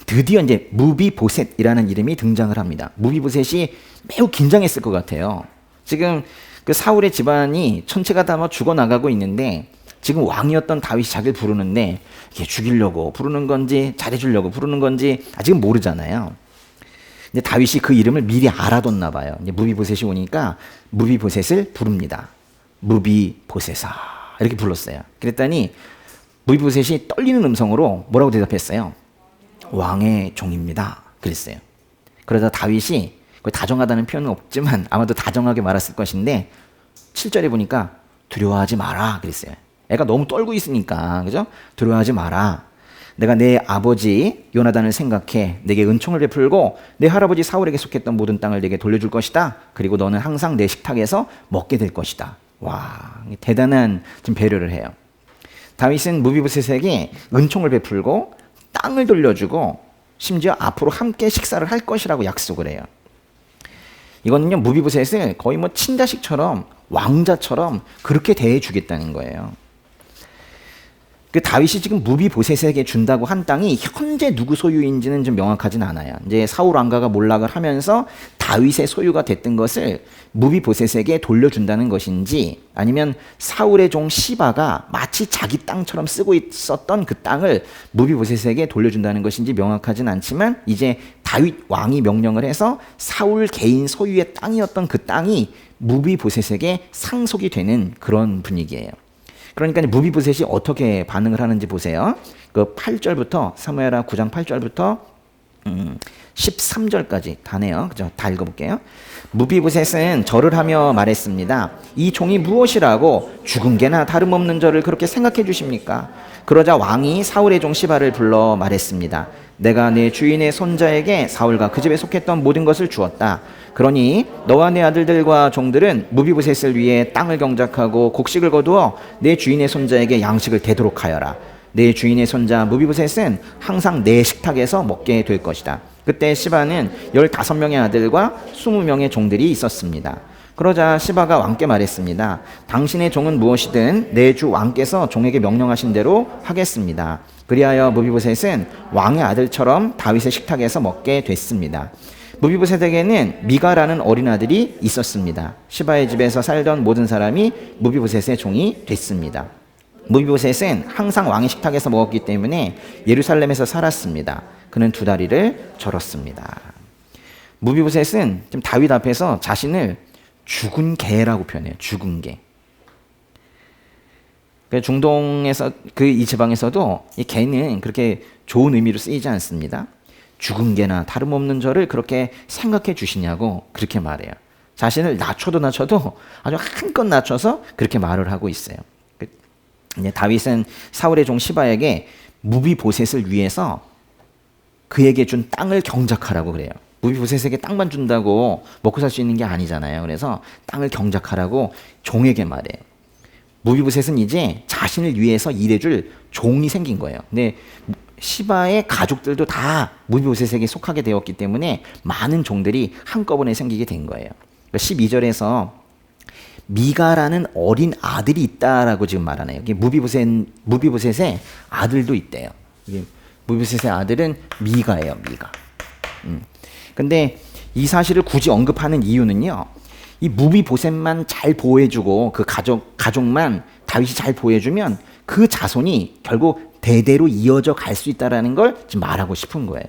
드디어 이제 무비보셋이라는 이름이 등장을 합니다. 무비보셋이 매우 긴장했을 것 같아요. 지금 그 사울의 집안이 전체가 다 죽어나가고 있는데 지금 왕이었던 다윗이 자기를 부르는데 이게 죽이려고 부르는 건지 잘해주려고 부르는 건지 아직은 모르잖아요. 근데 다윗이 그 이름을 미리 알아뒀나 봐요. 이제 무비보셋이 오니까 무비보셋을 부릅니다. 무비보셋아 이렇게 불렀어요. 그랬더니 무비보셋이 떨리는 음성으로 뭐라고 대답했어요? 왕의 종입니다. 그랬어요. 그러다 다윗이 다정하다는 표현은 없지만 아마도 다정하게 말했을 것인데 7절에 보니까 두려워하지 마라 그랬어요. 애가 너무 떨고 있으니까 그죠? 두려워하지 마라. 내가 내 아버지 요나단을 생각해 내게 은총을 베풀고 내 할아버지 사울에게 속했던 모든 땅을 내게 돌려줄 것이다. 그리고 너는 항상 내 식탁에서 먹게 될 것이다. 와, 대단한 좀 배려를 해요. 다윗은 무비보셋에게 은총을 베풀고 땅을 돌려주고 심지어 앞으로 함께 식사를 할 것이라고 약속을 해요. 이거는요, 무비보셋을 거의 뭐 친자식처럼 왕자처럼 그렇게 대해주겠다는 거예요. 그 다윗이 지금 무비보셋에게 준다고 한 땅이 현재 누구 소유인지는 좀 명확하진 않아요. 이제 사울 왕가가 몰락을 하면서 다윗의 소유가 됐던 것을 무비보셋에게 돌려준다는 것인지 아니면 사울의 종 시바가 마치 자기 땅처럼 쓰고 있었던 그 땅을 무비보셋에게 돌려준다는 것인지 명확하진 않지만 이제 다윗 왕이 명령을 해서 사울 개인 소유의 땅이었던 그 땅이 무비보셋에게 상속이 되는 그런 분위기예요. 그러니까 무비보셋이 어떻게 반응을 하는지 보세요. 그 8절부터 사무엘하 9장 8절부터 13절까지 다네요. 그죠? 다 읽어볼게요. 무비보셋은 절을 하며 말했습니다. 이 종이 무엇이라고 죽은 개나 다름없는 저를 그렇게 생각해 주십니까? 그러자 왕이 사울의 종 시바를 불러 말했습니다. 내가 내 주인의 손자에게 사울과 그 집에 속했던 모든 것을 주었다. 그러니 너와 내 아들들과 종들은 무비보셋을 위해 땅을 경작하고 곡식을 거두어 내 주인의 손자에게 양식을 대도록 하여라. 내 주인의 손자 무비보셋은 항상 내 식탁에서 먹게 될 것이다. 그때 시바는 15명의 아들과 20명의 종들이 있었습니다. 그러자 시바가 왕께 말했습니다. 당신의 종은 무엇이든 내 주 왕께서 종에게 명령하신 대로 하겠습니다. 그리하여 무비보셋은 왕의 아들처럼 다윗의 식탁에서 먹게 됐습니다. 무비보셋에게는 미가라는 어린 아들이 있었습니다. 시바의 집에서 살던 모든 사람이 무비보셋의 종이 됐습니다. 무비보셋은 항상 왕의 식탁에서 먹었기 때문에 예루살렘에서 살았습니다. 그는 2다리를 절었습니다. 무비보셋은 지금 다윗 앞에서 자신을 죽은 개라고 표현해요. 죽은 개. 중동에서 이 지방에서도 이 개는 그렇게 좋은 의미로 쓰이지 않습니다. 죽은 개나 다름없는 저를 그렇게 생각해 주시냐고 그렇게 말해요. 자신을 낮춰도 아주 한껏 낮춰서 그렇게 말을 하고 있어요. 이제 다윗은 사울의 종 시바에게 무비보셋을 위해서 그에게 준 땅을 경작하라고 그래요. 무비보셋에게 땅만 준다고 먹고 살 수 있는 게 아니잖아요. 그래서 땅을 경작하라고 종에게 말해요. 무비보셋은 이제 자신을 위해서 일해줄 종이 생긴 거예요. 근데 시바의 가족들도 다 무비보셋에게 속하게 되었기 때문에 많은 종들이 한꺼번에 생기게 된 거예요. 12절에서 미가라는 어린 아들이 있다라고 지금 말하네요. 무비보셋의 아들도 있대요. 무비보셋의 아들은 미가예요. 미가. 근데 이 사실을 굳이 언급하는 이유는요. 이 무비보셋만 잘 보호해주고 그 가족만 다윗이 잘 보호해주면 그 자손이 결국 대대로 이어져 갈 수 있다라는 걸 지금 말하고 싶은 거예요.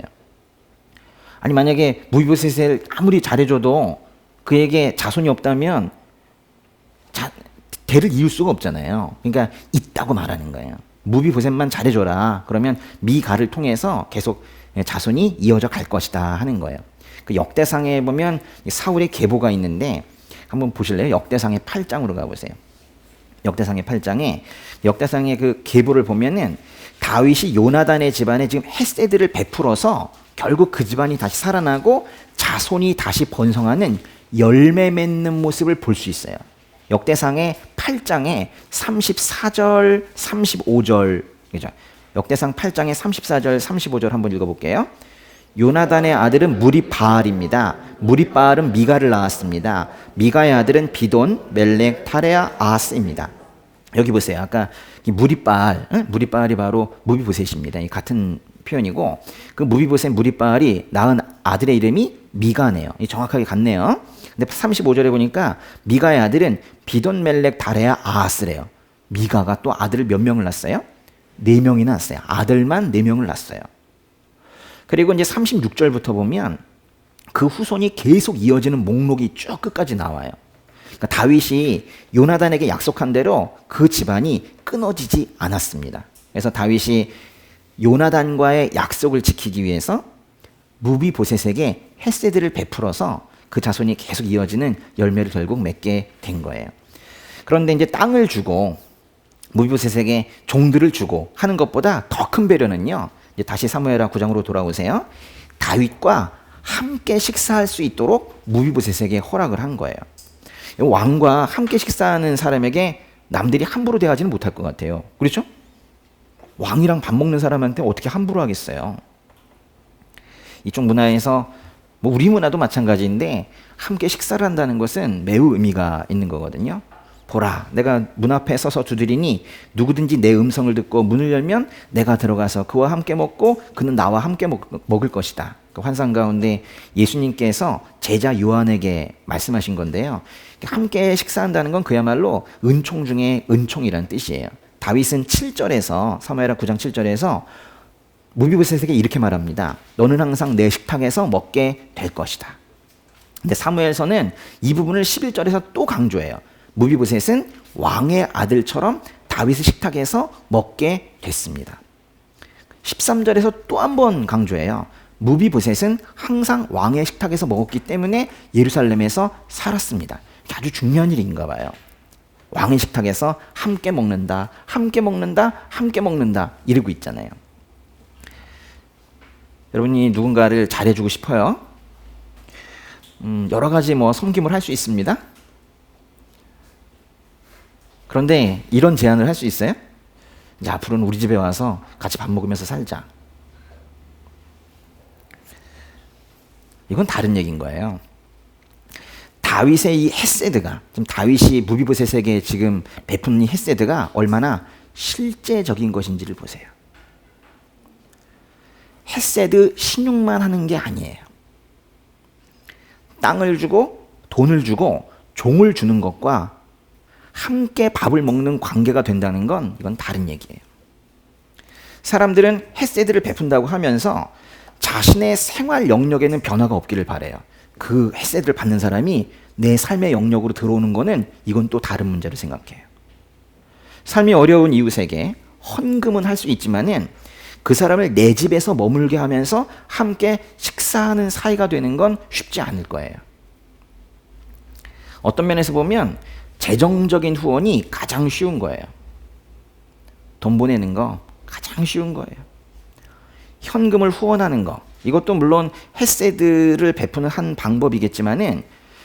아니 만약에 무비보셋을 아무리 잘해줘도 그에게 자손이 없다면 대를 이을 수가 없잖아요. 그러니까 있다고 말하는 거예요. 무비보셋만 잘해줘라. 그러면 미가를 통해서 계속 자손이 이어져 갈 것이다 하는 거예요. 그 역대상에 보면 사울의 계보가 있는데 한번 보실래요? 역대상의 8장으로 가보세요. 역대상의 8장에 역대상의 그 계보를 보면은 다윗이 요나단의 집안에 지금 헤세드를 베풀어서 결국 그 집안이 다시 살아나고 자손이 다시 번성하는 열매 맺는 모습을 볼 수 있어요. 역대상의 8장에 34절, 35절, 그죠? 역대상 8장의 34절, 35절 한번 읽어볼게요. 요나단의 아들은 무리바알입니다. 무리바알은 미가를 낳았습니다. 미가의 아들은 비돈, 멜렉, 타레아, 아스입니다. 여기 보세요. 아까 무리바알이 바로 무비보셋입니다. 이 같은 표현이고 그 무비보셋 무리바알이 낳은 아들의 이름이 미가네요. 정확하게 같네요. 근데 35절에 보니까 미가의 아들은 비돈, 멜렉, 타레아, 아스래요. 미가가 또 아들을 몇 명을 낳았어요? 4명이나 낳았어요. 아들만 4명을 낳았어요. 그리고 이제 36절부터 보면 그 후손이 계속 이어지는 목록이 쭉 끝까지 나와요. 그러니까 다윗이 요나단에게 약속한 대로 그 집안이 끊어지지 않았습니다. 그래서 다윗이 요나단과의 약속을 지키기 위해서 무비보셋에게 헤세드를 베풀어서 그 자손이 계속 이어지는 열매를 결국 맺게 된 거예요. 그런데 이제 땅을 주고 무비보셋에게 종들을 주고 하는 것보다 더 큰 배려는요. 이제 다시 사무엘하 9장으로 돌아오세요. 다윗과 함께 식사할 수 있도록 무비보셋에게 허락을 한 거예요. 왕과 함께 식사하는 사람에게 남들이 함부로 대하지는 못할 것 같아요. 그렇죠? 왕이랑 밥 먹는 사람한테 어떻게 함부로 하겠어요? 이쪽 문화에서 뭐 우리 문화도 마찬가지인데 함께 식사를 한다는 것은 매우 의미가 있는 거거든요. 보라, 내가 문 앞에 서서 두드리니 누구든지 내 음성을 듣고 문을 열면 내가 들어가서 그와 함께 먹고 그는 나와 함께 먹을 것이다. 그 환상 가운데 예수님께서 제자 요한에게 말씀하신 건데요. 함께 식사한다는 건 그야말로 은총 중에 은총이라는 뜻이에요. 다윗은 7절에서 사무엘하 9장 7절에서 무비보셋에게 이렇게 말합니다. 너는 항상 내 식탁에서 먹게 될 것이다. 근데 사무엘서는 이 부분을 11절에서 또 강조해요. 무비보셋은 왕의 아들처럼 다윗의 식탁에서 먹게 됐습니다. 13절에서 또 한 번 강조해요. 무비보셋은 항상 왕의 식탁에서 먹었기 때문에 예루살렘에서 살았습니다. 아주 중요한 일인가 봐요. 왕의 식탁에서 함께 먹는다, 함께 먹는다, 함께 먹는다 이러고 있잖아요. 여러분이 누군가를 잘해주고 싶어요. 여러 가지 섬김을 할 수 있습니다. 그런데 이런 제안을 할 수 있어요? 이제 앞으로는 우리 집에 와서 같이 밥 먹으면서 살자. 이건 다른 얘기인 거예요. 다윗의 이 헤세드가, 지금 다윗이 무비보셋에게 지금 베푼 이 헤세드가 얼마나 실제적인 것인지를 보세요. 헤세드 신용만 하는 게 아니에요. 땅을 주고 돈을 주고 종을 주는 것과 함께 밥을 먹는 관계가 된다는 건 이건 다른 얘기예요. 사람들은 헤세드를 베푼다고 하면서 자신의 생활 영역에는 변화가 없기를 바라요. 그 헤세드를 받는 사람이 내 삶의 영역으로 들어오는 거는 이건 또 다른 문제로 생각해요. 삶이 어려운 이웃에게 헌금은 할 수 있지만은 그 사람을 내 집에서 머물게 하면서 함께 식사하는 사이가 되는 건 쉽지 않을 거예요. 어떤 면에서 보면 재정적인 후원이 가장 쉬운 거예요. 돈 보내는 거 가장 쉬운 거예요. 현금을 후원하는 거, 이것도 물론 헤세드를 베푸는 한 방법이겠지만은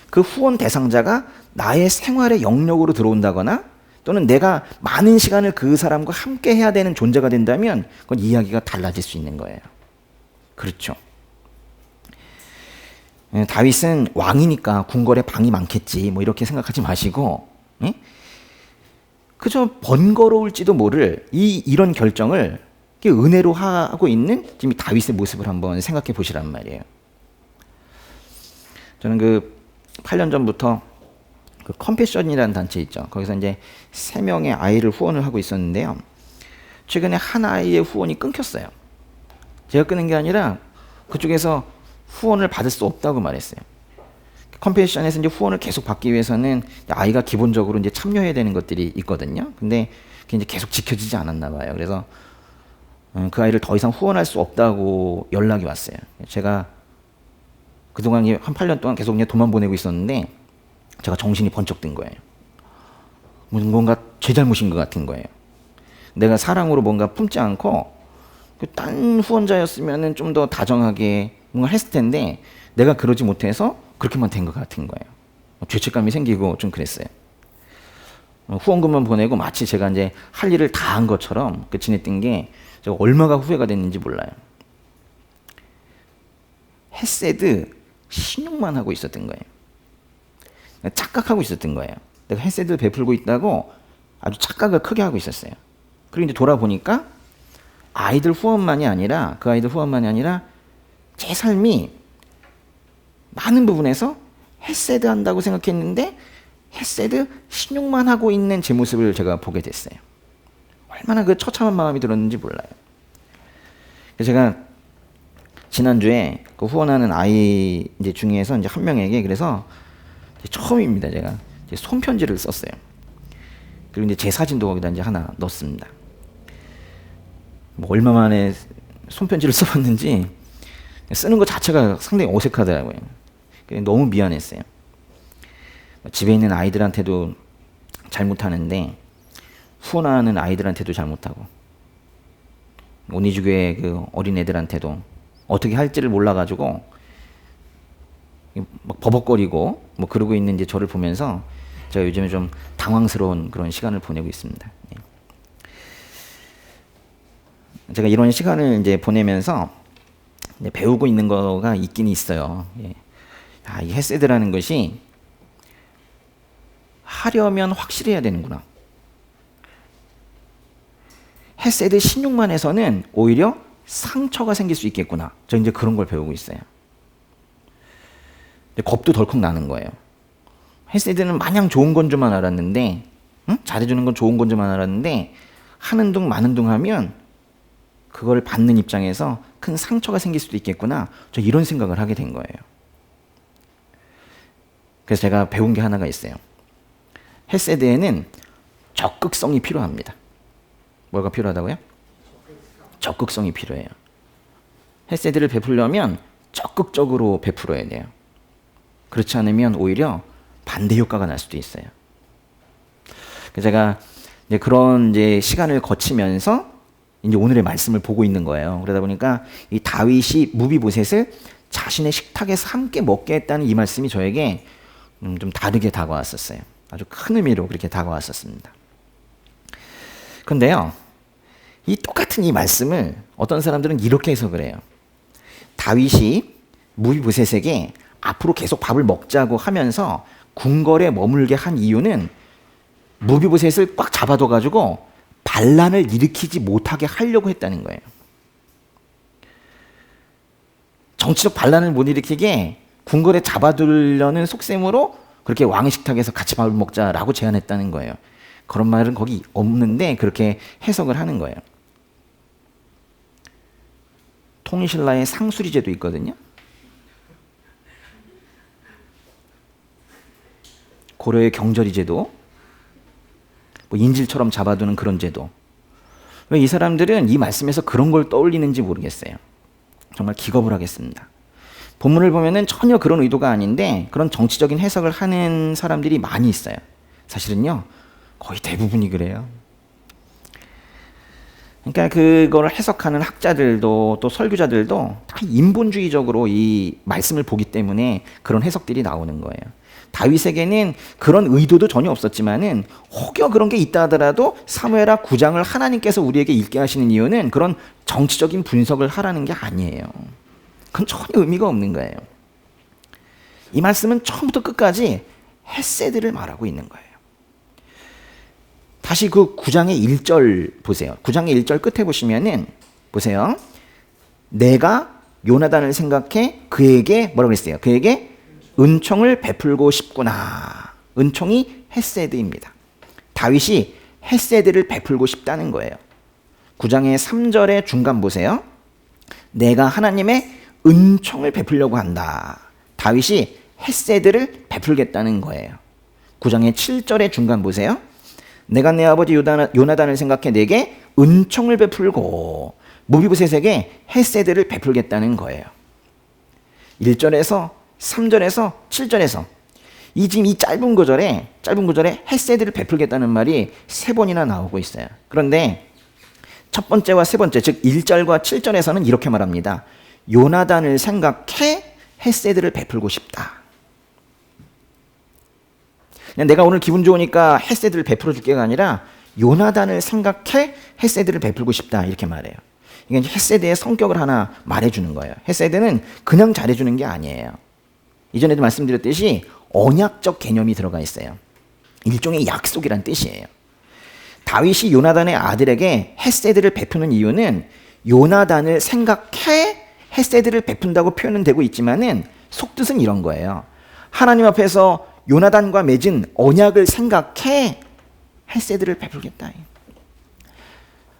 그 후원 대상자가 나의 생활의 영역으로 들어온다거나 또는 내가 많은 시간을 그 사람과 함께 해야 되는 존재가 된다면 그건 이야기가 달라질 수 있는 거예요. 그렇죠. 다윗은 왕이니까 궁궐에 방이 많겠지 이렇게 생각하지 마시고 그저 번거로울지도 모를 이런 결정을 은혜로 하고 있는 지금 다윗의 모습을 한번 생각해 보시란 말이에요. 저는 그 8년 전부터 그 컴패션이라는 단체 있죠. 거기서 이제 3명의 아이를 후원을 하고 있었는데요. 최근에 한 아이의 후원이 끊겼어요. 제가 끊은 게 아니라 그쪽에서 후원을 받을 수 없다고 말했어요. 컴패션에서 이제 후원을 계속 받기 위해서는 아이가 기본적으로 이제 참여해야 되는 것들이 있거든요. 근데 그게 이제 계속 지켜지지 않았나 봐요. 그래서 그 아이를 더 이상 후원할 수 없다고 연락이 왔어요. 제가 그동안 한 8년 동안 계속 그냥 돈만 보내고 있었는데 제가 정신이 번쩍 든 거예요. 뭔가 제 잘못인 것 같은 거예요. 내가 사랑으로 뭔가 품지 않고 딴 후원자였으면 좀 더 다정하게 뭔가 했을 텐데 내가 그러지 못해서 그렇게만 된 것 같은 거예요. 죄책감이 생기고 좀 그랬어요. 후원금만 보내고 마치 제가 이제 할 일을 다 한 것처럼 지냈던 게 제가 얼마가 후회가 됐는지 몰라요. 헤세드 신용만 하고 있었던 거예요. 착각하고 있었던 거예요. 내가 헤세드 베풀고 있다고 아주 착각을 크게 하고 있었어요. 그리고 이제 돌아보니까 아이들 후원만이 아니라 제 삶이 많은 부분에서 헤세드 한다고 생각했는데 헤세드 신용만 하고 있는 제 모습을 제가 보게 됐어요. 얼마나 그 처참한 마음이 들었는지 몰라요. 그래서 제가 지난주에 그 후원하는 아이 이제 중에서 이제 한 명에게 그래서 처음입니다. 제가 이제 손편지를 썼어요. 그리고 이제 제 사진도 거기다 이제 하나 넣었습니다. 뭐 얼마 만에 손편지를 써봤는지 쓰는 것 자체가 상당히 어색하더라고요. 너무 미안했어요. 집에 있는 아이들한테도 잘못하는데 후원하는 아이들한테도 잘못하고 온리주교회 그 어린애들한테도 어떻게 할지를 몰라가지고 막 버벅거리고 뭐 그러고 있는 이제 저를 보면서 제가 요즘에 좀 당황스러운 그런 시간을 보내고 있습니다. 제가 이런 시간을 이제 보내면서 이제 배우고 있는 거가 있긴 있어요. 이 헤세드라는 것이 하려면 확실히 해야 되는구나. 헤세드 신용만 해서는 오히려 상처가 생길 수 있겠구나. 저 이제 그런 걸 배우고 있어요. 겁도 덜컥 나는 거예요. 헤세드는 마냥 좋은 건 줄만 알았는데, 응? 잘해주는 건 좋은 건 줄만 알았는데 하는 둥 마는 둥 하면 그걸 받는 입장에서 큰 상처가 생길 수도 있겠구나. 저 이런 생각을 하게 된 거예요. 그래서 제가 배운 게 하나가 있어요. 헤세드에는 적극성이 필요합니다. 뭐가 필요하다고요? 적극성이 필요해요. 헤세드를 베풀려면 적극적으로 베풀어야 돼요. 그렇지 않으면 오히려 반대 효과가 날 수도 있어요. 그래서 제가 이제 그런 이제 시간을 거치면서 이제 오늘의 말씀을 보고 있는 거예요. 그러다 보니까 이 다윗이 무비보셋을 자신의 식탁에서 함께 먹게 했다는 이 말씀이 저에게 좀 다르게 다가왔었어요. 아주 큰 의미로 그렇게 다가왔었습니다. 근데요, 이 똑같은 이 말씀을 어떤 사람들은 이렇게 해석을 해요. 다윗이 무비보셋에게 앞으로 계속 밥을 먹자고 하면서 궁궐에 머물게 한 이유는 무비보셋을 꽉 잡아둬가지고 반란을 일으키지 못하게 하려고 했다는 거예요. 정치적 반란을 못 일으키게 궁궐에 잡아두려는 속셈으로 그렇게 왕의 식탁에서 같이 밥을 먹자라고 제안했다는 거예요. 그런 말은 거기 없는데 그렇게 해석을 하는 거예요. 통일신라에 상수리제도 있거든요. 고려의 경절이제도, 뭐 인질처럼 잡아두는 그런 제도. 왜 이 사람들은 이 말씀에서 그런 걸 떠올리는지 모르겠어요. 정말 기겁을 하겠습니다. 본문을 보면은 전혀 그런 의도가 아닌데 그런 정치적인 해석을 하는 사람들이 많이 있어요. 사실은요, 거의 대부분이 그래요. 그러니까 그걸 해석하는 학자들도 또 설교자들도 다 인본주의적으로 이 말씀을 보기 때문에 그런 해석들이 나오는 거예요. 다윗에게는 그런 의도도 전혀 없었지만은 혹여 그런 게 있다 하더라도 사무엘하 9장을 하나님께서 우리에게 읽게 하시는 이유는 그런 정치적인 분석을 하라는 게 아니에요. 그건 전혀 의미가 없는 거예요. 이 말씀은 처음부터 끝까지 헤세드를 말하고 있는 거예요. 다시 그 9장의 1절 보세요. 9장의 1절 끝에 보시면은 보세요. 내가 요나단을 생각해 그에게 뭐라고 그랬어요? 그에게 은총을 베풀고 싶구나. 은총이 헤세드입니다. 다윗이 헤세드를 베풀고 싶다는 거예요. 9장의 3절의 중간 보세요. 내가 하나님의 은총을 베풀려고 한다. 다윗이 헤세드를 베풀겠다는 거예요. 9장의 7절의 중간 보세요. 내가 내 아버지 요나단을 생각해 내게 은총을 베풀고 무비보셋에게 헤세드를 베풀겠다는 거예요. 1절에서 3절에서 7절에서 지금 이 짧은 구절에 헤세드를 베풀겠다는 말이 3번이나 나오고 있어요. 그런데 첫 번째와 세 번째, 즉 1절과 7절에서는 이렇게 말합니다. 요나단을 생각해 헤세드를 베풀고 싶다. 그냥 내가 오늘 기분 좋으니까 헤세드를 베풀어 줄게가 아니라 요나단을 생각해 헤세드를 베풀고 싶다, 이렇게 말해요. 이게 이제 헤세드의 성격을 하나 말해주는 거예요. 헤세드는 그냥 잘해주는 게 아니에요. 이전에도 말씀드렸듯이 언약적 개념이 들어가 있어요. 일종의 약속이란 뜻이에요. 다윗이 요나단의 아들에게 헤세드를 베푸는 이유는 요나단을 생각해 헤세드를 베푼다고 표현은 되고 있지만은 속뜻은 이런 거예요. 하나님 앞에서 요나단과 맺은 언약을 생각해 헤세드를 베풀겠다.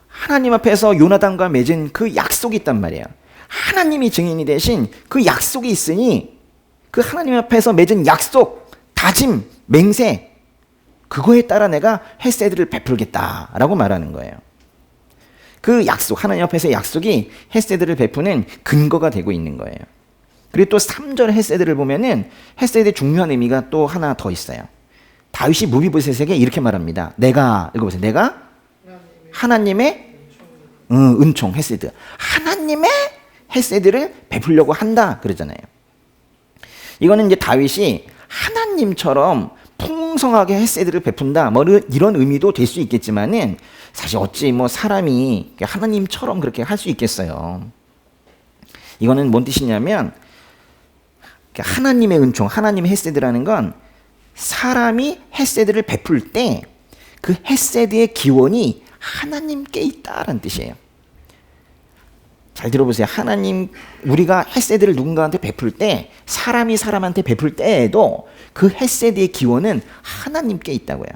하나님 앞에서 요나단과 맺은 그 약속이 있단 말이에요. 하나님이 증인이 되신 그 약속이 있으니 그 하나님 앞에서 맺은 약속, 다짐, 맹세, 그거에 따라 내가 헤세드를 베풀겠다라고 말하는 거예요. 그 약속, 하나님 앞에서의 약속이 헤세드를 베푸는 근거가 되고 있는 거예요. 그리고 또 3절 헤세드를 보면은 헤세드의 중요한 의미가 또 하나 더 있어요. 다윗이 무비보셋에게 이렇게 말합니다. 내가, 읽어보세요. 내가 하나님의 은총, 헤세드. 하나님의 헤세드를 베풀려고 한다. 그러잖아요. 이거는 이제 다윗이 하나님처럼 풍성하게 헤세드를 베푼다. 뭐 이런 의미도 될 수 있겠지만은 사실 어찌 뭐 사람이 하나님처럼 그렇게 할 수 있겠어요. 이거는 뭔 뜻이냐면 하나님의 은총, 하나님의 헤세드라는 건 사람이 헤세드를 베풀 때 그 헤세드의 기원이 하나님께 있다라는 뜻이에요. 잘 들어보세요. 하나님, 우리가 헤세드를 누군가한테 베풀 때, 사람이 사람한테 베풀 때에도 그 헤세드의 기원은 하나님께 있다고요.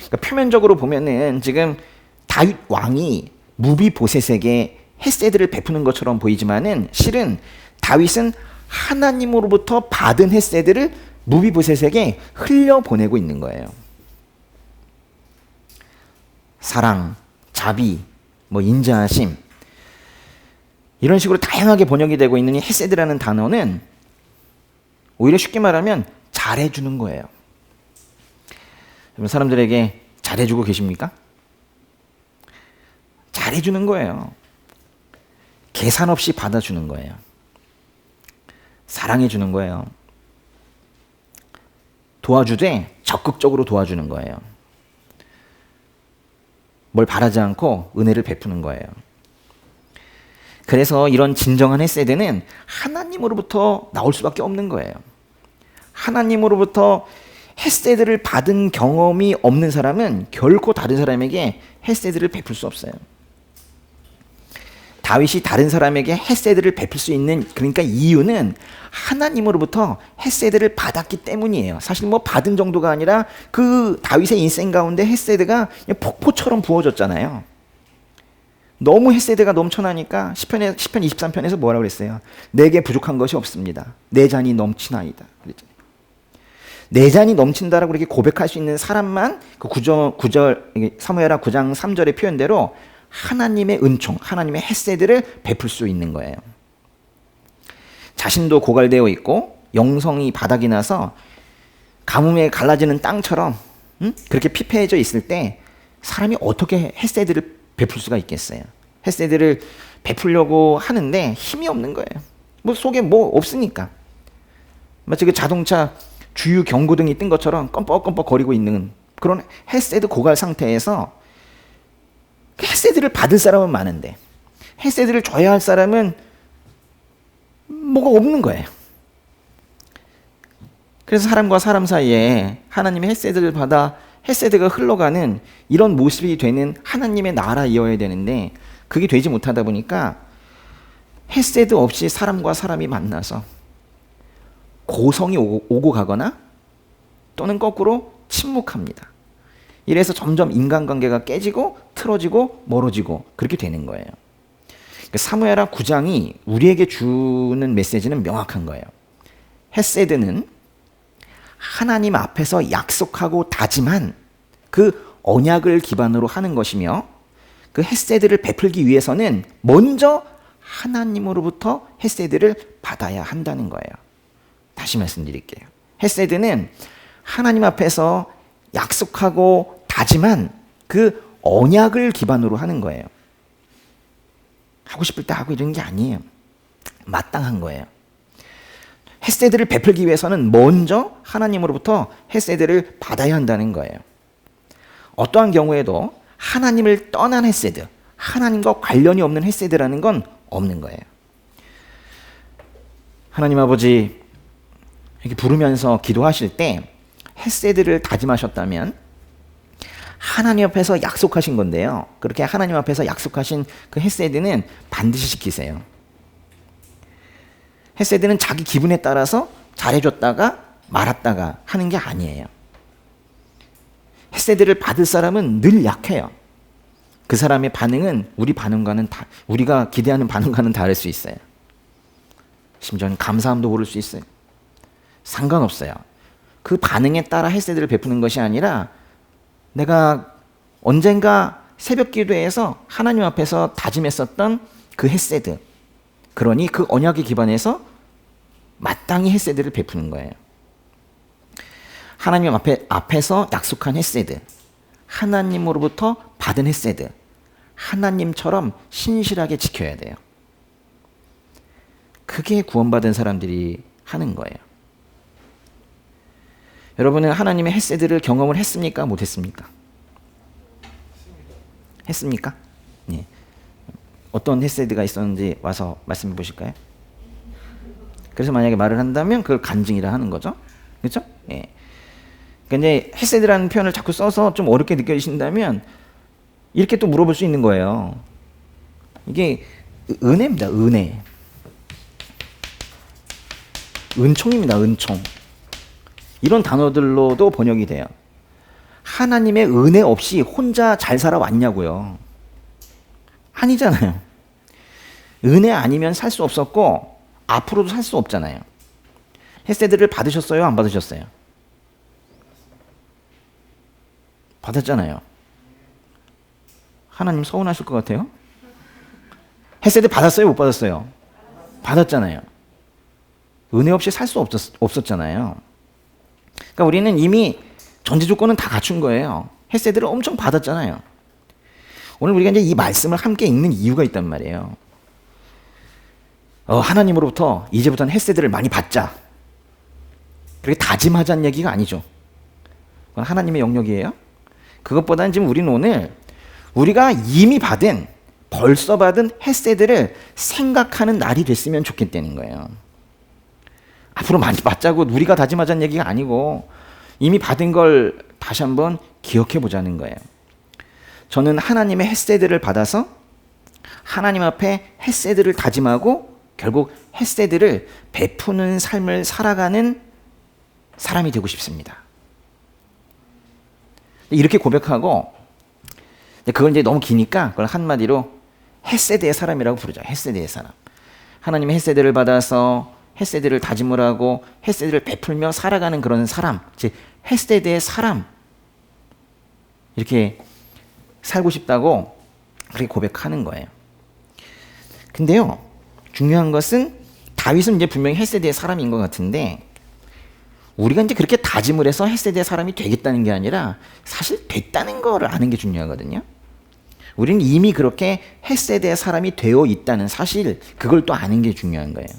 그러니까 표면적으로 보면은 지금 다윗 왕이 무비보셋에게 헤세드를 베푸는 것처럼 보이지만은 실은 다윗은 하나님으로부터 받은 헤세드를 무비보셋에게 흘려보내고 있는 거예요. 사랑, 자비, 뭐 인자하심, 이런 식으로 다양하게 번역이 되고 있는 이 헤세드라는 단어는 오히려 쉽게 말하면 잘해주는 거예요. 여러분, 사람들에게 잘해주고 계십니까? 잘해주는 거예요. 계산 없이 받아주는 거예요. 사랑해주는 거예요. 도와주되 적극적으로 도와주는 거예요. 뭘 바라지 않고 은혜를 베푸는 거예요. 그래서 이런 진정한 헤세드는 하나님으로부터 나올 수밖에 없는 거예요. 하나님으로부터 헤세드를 받은 경험이 없는 사람은 결코 다른 사람에게 헤세드를 베풀 수 없어요. 다윗이 다른 사람에게 헤세드를 베풀 수 있는, 그러니까 이유는 하나님으로부터 헤세드를 받았기 때문이에요. 사실 뭐 받은 정도가 아니라 그 다윗의 인생 가운데 헤세드가 폭포처럼 부어졌잖아요. 너무 헤세드가 넘쳐나니까 시편 23편에서 뭐라고 그랬어요? 내게 부족한 것이 없습니다. 내 잔이 넘치나이다. 그랬잖아요. 내 잔이 넘친다라고 이렇게 고백할 수 있는 사람만 그 9절 사무엘하 9장 3절의 표현대로 하나님의 은총, 하나님의 헤세드를 베풀 수 있는 거예요. 자신도 고갈되어 있고 영성이 바닥이 나서 가뭄에 갈라지는 땅처럼 그렇게 피폐해져 있을 때 사람이 어떻게 헤세드를 베풀 수가 있겠어요? 헤세드를 베풀려고 하는데 힘이 없는 거예요. 뭐 속에 뭐 없으니까. 마치 그 자동차 주유 경고등이 뜬 것처럼 껌뻑껌뻑 거리고 있는 그런 헤세드 고갈 상태에서 헤세드를 받을 사람은 많은데 헤세드를 줘야 할 사람은 뭐가 없는 거예요. 그래서 사람과 사람 사이에 하나님의 헤세드를 받아 헤세드가 흘러가는 이런 모습이 되는 하나님의 나라이어야 되는데 그게 되지 못하다 보니까 헤세드 없이 사람과 사람이 만나서 고성이 오고 가거나 또는 거꾸로 침묵합니다. 이래서 점점 인간관계가 깨지고 틀어지고 멀어지고 그렇게 되는 거예요. 사무엘하 9장이 우리에게 주는 메시지는 명확한 거예요. 헤세드는 하나님 앞에서 약속하고 다짐한 그 언약을 기반으로 하는 것이며 그 헤세드를 베풀기 위해서는 먼저 하나님으로부터 헤세드를 받아야 한다는 거예요. 다시 말씀드릴게요. 헤세드는 하나님 앞에서 약속하고 다짐한 그 언약을 기반으로 하는 거예요. 하고 싶을 때 하고 이런 게 아니에요. 마땅한 거예요. 헤세드를 베풀기 위해서는 먼저 하나님으로부터 헤세드를 받아야 한다는 거예요. 어떠한 경우에도 하나님을 떠난 헤세드, 하나님과 관련이 없는 헤세드라는 건 없는 거예요. 하나님 아버지 이렇게 부르면서 기도하실 때 헤세드를 다짐하셨다면 하나님 앞에서 약속하신 건데요. 그렇게 하나님 앞에서 약속하신 그 헤세드는 반드시 지키세요. 헤세드는 자기 기분에 따라서 잘해줬다가 말았다가 하는 게 아니에요. 햇세드를 받을 사람은 늘 약해요. 그 사람의 반응은 우리가 기대하는 반응과는 다를 수 있어요. 심지어는 감사함도 모를 수 있어요. 상관없어요. 그 반응에 따라 햇세드를 베푸는 것이 아니라 내가 언젠가 새벽 기도에서 하나님 앞에서 다짐했었던 그 햇세드, 그러니 그 언약에 기반해서 마땅히 햇세드를 베푸는 거예요. 하나님 앞에서 약속한 햇세드, 하나님으로부터 받은 햇세드, 하나님처럼 신실하게 지켜야 돼요. 그게 구원받은 사람들이 하는 거예요. 여러분은 하나님의 햇세드를 경험을 했습니까? 못했습니까? 했습니까? 예. 어떤 햇세드가 있었는지 와서 말씀해 보실까요? 그래서 만약에 말을 한다면 그걸 간증이라 하는 거죠. 그렇죠? 예. 그러니까 이제 햇세드라는 표현을 자꾸 써서 좀 어렵게 느껴지신다면 이렇게 또 물어볼 수 있는 거예요. 이게 은혜입니다. 은혜. 은총입니다. 은총. 이런 단어들로도 번역이 돼요. 하나님의 은혜 없이 혼자 잘 살아왔냐고요. 아니잖아요. 은혜 아니면 살 수 없었고 앞으로도 살 수 없잖아요. 햇세드를 받으셨어요? 안 받으셨어요? 받았잖아요. 하나님 서운하실 것 같아요? 햇세드 받았어요? 못 받았어요? 받았잖아요. 은혜 없이 살 수 없었잖아요. 그러니까 우리는 이미 전제 조건은 다 갖춘 거예요. 햇세드를 엄청 받았잖아요. 오늘 우리가 이제 이 말씀을 함께 읽는 이유가 있단 말이에요. 하나님으로부터 이제부터는 햇세드를 많이 받자. 그렇게 다짐하자는 얘기가 아니죠. 그건 하나님의 영역이에요. 그것보다는 지금 우리는 오늘 우리가 이미 벌써 받은 햇세드를 생각하는 날이 됐으면 좋겠다는 거예요. 앞으로 많이 받자고 우리가 다짐하자는 얘기가 아니고 이미 받은 걸 다시 한번 기억해 보자는 거예요. 저는 하나님의 햇세드를 받아서 하나님 앞에 햇세드를 다짐하고 결국 햇세드를 베푸는 삶을 살아가는 사람이 되고 싶습니다. 이렇게 고백하고 그걸 이제 너무 기니까 그걸 한마디로 햇세드의 사람이라고 부르죠. 햇세드의 사람. 하나님의 햇세드를 받아서 햇세드를 다짐을 하고 햇세드를 베풀며 살아가는 그런 사람, 즉 햇세드의 사람, 이렇게 살고 싶다고 그렇게 고백하는 거예요. 근데요, 중요한 것은 다윗은 이제 분명히 햇세드의 사람인 것 같은데 우리가 이제 그렇게 다짐을 해서 햇세드의 사람이 되겠다는 게 아니라 사실 됐다는 거를 아는 게 중요하거든요. 우리는 이미 그렇게 햇세드의 사람이 되어 있다는 사실, 그걸 또 아는 게 중요한 거예요.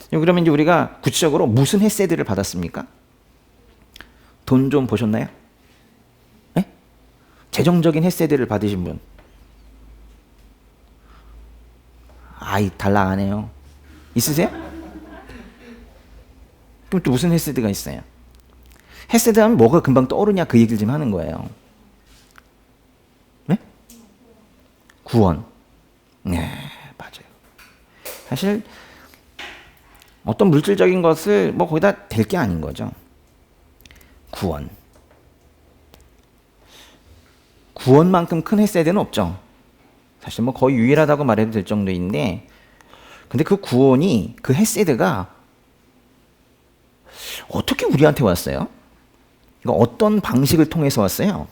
그러면 이제 우리가 구체적으로 무슨 햇세드를 받았습니까? 돈 좀 보셨나요? 네? 재정적인 햇세드를 받으신 분? 아이, 달라 안 해요. 있으세요? 그럼 또 무슨 햇세드가 있어요? 햇세드 하면 뭐가 금방 떠오르냐 그 얘기를 좀 하는 거예요. 네? 구원. 네, 맞아요. 사실 어떤 물질적인 것을 뭐 거기다 댈 게 아닌 거죠. 구원. 구원만큼 큰 햇세드는 없죠. 사실 뭐 거의 유일하다고 말해도 될 정도인데, 근데 그 구원이, 그 햇세드가 어떻게 우리한테 왔어요? 그러니까 어떤 방식을 통해서 왔어요?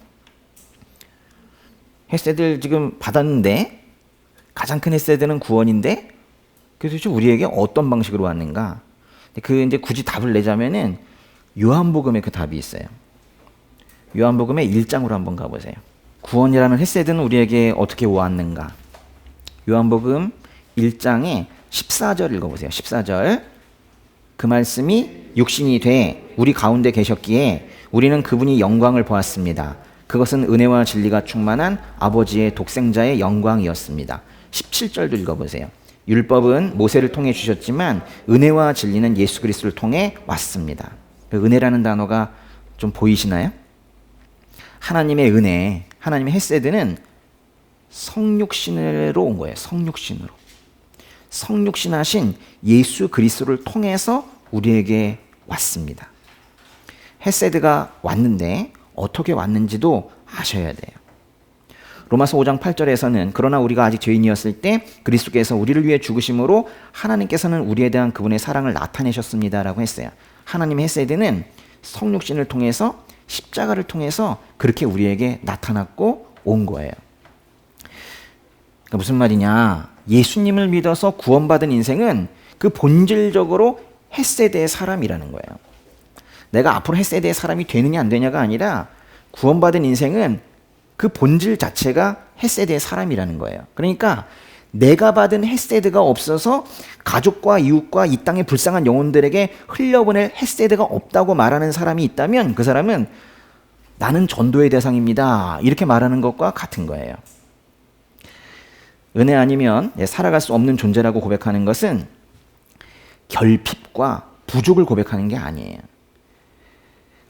햇세드를 지금 받았는데 가장 큰 햇세드는 구원인데 그래서 우리에게 어떤 방식으로 왔는가? 그 이제 굳이 답을 내자면은 요한복음에 그 답이 있어요. 요한복음의 1장으로 한번 가보세요. 구원이라는 햇세드는 우리에게 어떻게 왔는가? 요한복음 1장의 14절 읽어보세요. 14절. 그 말씀이 육신이 돼 우리 가운데 계셨기에 우리는 그분이 영광을 보았습니다. 그것은 은혜와 진리가 충만한 아버지의 독생자의 영광이었습니다. 17절도 읽어보세요. 율법은 모세를 통해 주셨지만 은혜와 진리는 예수 그리스도를 통해 왔습니다. 그 은혜라는 단어가 좀 보이시나요? 하나님의 은혜, 하나님의 햇세드는 성육신으로 온 거예요. 성육신으로. 성육신하신 예수 그리스도를 통해서 우리에게 왔습니다. 헤세드가 왔는데 어떻게 왔는지도 아셔야 돼요. 로마서 5장 8절에서는 그러나 우리가 아직 죄인이었을 때 그리스도께서 우리를 위해 죽으심으로 하나님께서는 우리에 대한 그분의 사랑을 나타내셨습니다라고 했어요. 하나님의 헤세드는 성육신을 통해서 십자가를 통해서 그렇게 우리에게 나타났고 온 거예요. 그러니까 무슨 말이냐? 예수님을 믿어서 구원받은 인생은 그 본질적으로 헤세드의 사람이라는 거예요. 내가 앞으로 헤세드의 사람이 되느냐 안 되냐가 아니라 구원받은 인생은 그 본질 자체가 헤세드의 사람이라는 거예요. 그러니까 내가 받은 헤세드가 없어서 가족과 이웃과 이 땅의 불쌍한 영혼들에게 흘려보낼 헤세드가 없다고 말하는 사람이 있다면 그 사람은 나는 전도의 대상입니다. 이렇게 말하는 것과 같은 거예요. 은혜 아니면 살아갈 수 없는 존재라고 고백하는 것은 결핍과 부족을 고백하는 게 아니에요.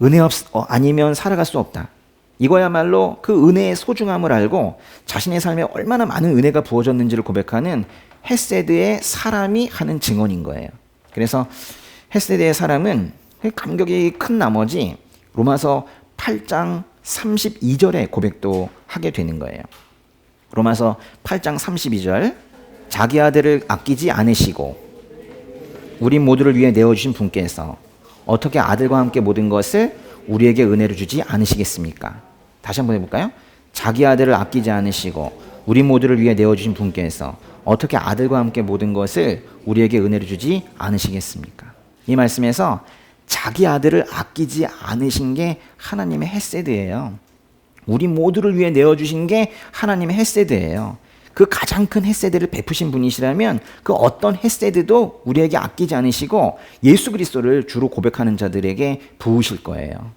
은혜 아니면 살아갈 수 없다. 이거야말로 그 은혜의 소중함을 알고 자신의 삶에 얼마나 많은 은혜가 부어졌는지를 고백하는 헤세드의 사람이 하는 증언인 거예요. 그래서 헤세드의 사람은 감격이 큰 나머지 로마서 8장 32절의 고백도 하게 되는 거예요. 로마서 8장 32절 자기 아들을 아끼지 않으시고 우리 모두를 위해 내어주신 분께서 어떻게 아들과 함께 모든 것을 우리에게 은혜를 주지 않으시겠습니까? 다시 한번 해볼까요? 자기 아들을 아끼지 않으시고 우리 모두를 위해 내어주신 분께서 어떻게 아들과 함께 모든 것을 우리에게 은혜를 주지 않으시겠습니까? 이 말씀에서 자기 아들을 아끼지 않으신 게 하나님의 헤세드예요. 우리 모두를 위해 내어주신 게 하나님의 헤세드예요. 그 가장 큰 헤세드를 베푸신 분이시라면 그 어떤 헤세드도 우리에게 아끼지 않으시고 예수 그리스도를 주로 고백하는 자들에게 부으실 거예요.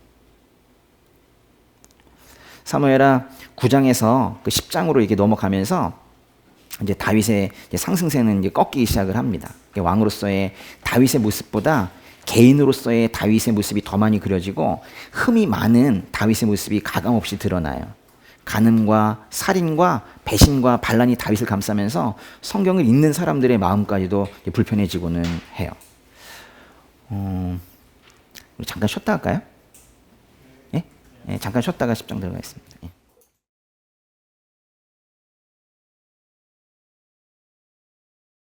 사무엘하 9장에서 그 10장으로 이게 넘어가면서 이제 다윗의 상승세는 이제 꺾이기 시작을 합니다. 왕으로서의 다윗의 모습보다 개인으로서의 다윗의 모습이 더 많이 그려지고 흠이 많은 다윗의 모습이 가감없이 드러나요. 간음과 살인과 배신과 반란이 다윗을 감싸면서 성경을 읽는 사람들의 마음까지도 불편해지고는 해요. 우리 잠깐 쉬었다 할까요? 예? 예, 잠깐 쉬었다가 10장 들어가겠습니다. 예.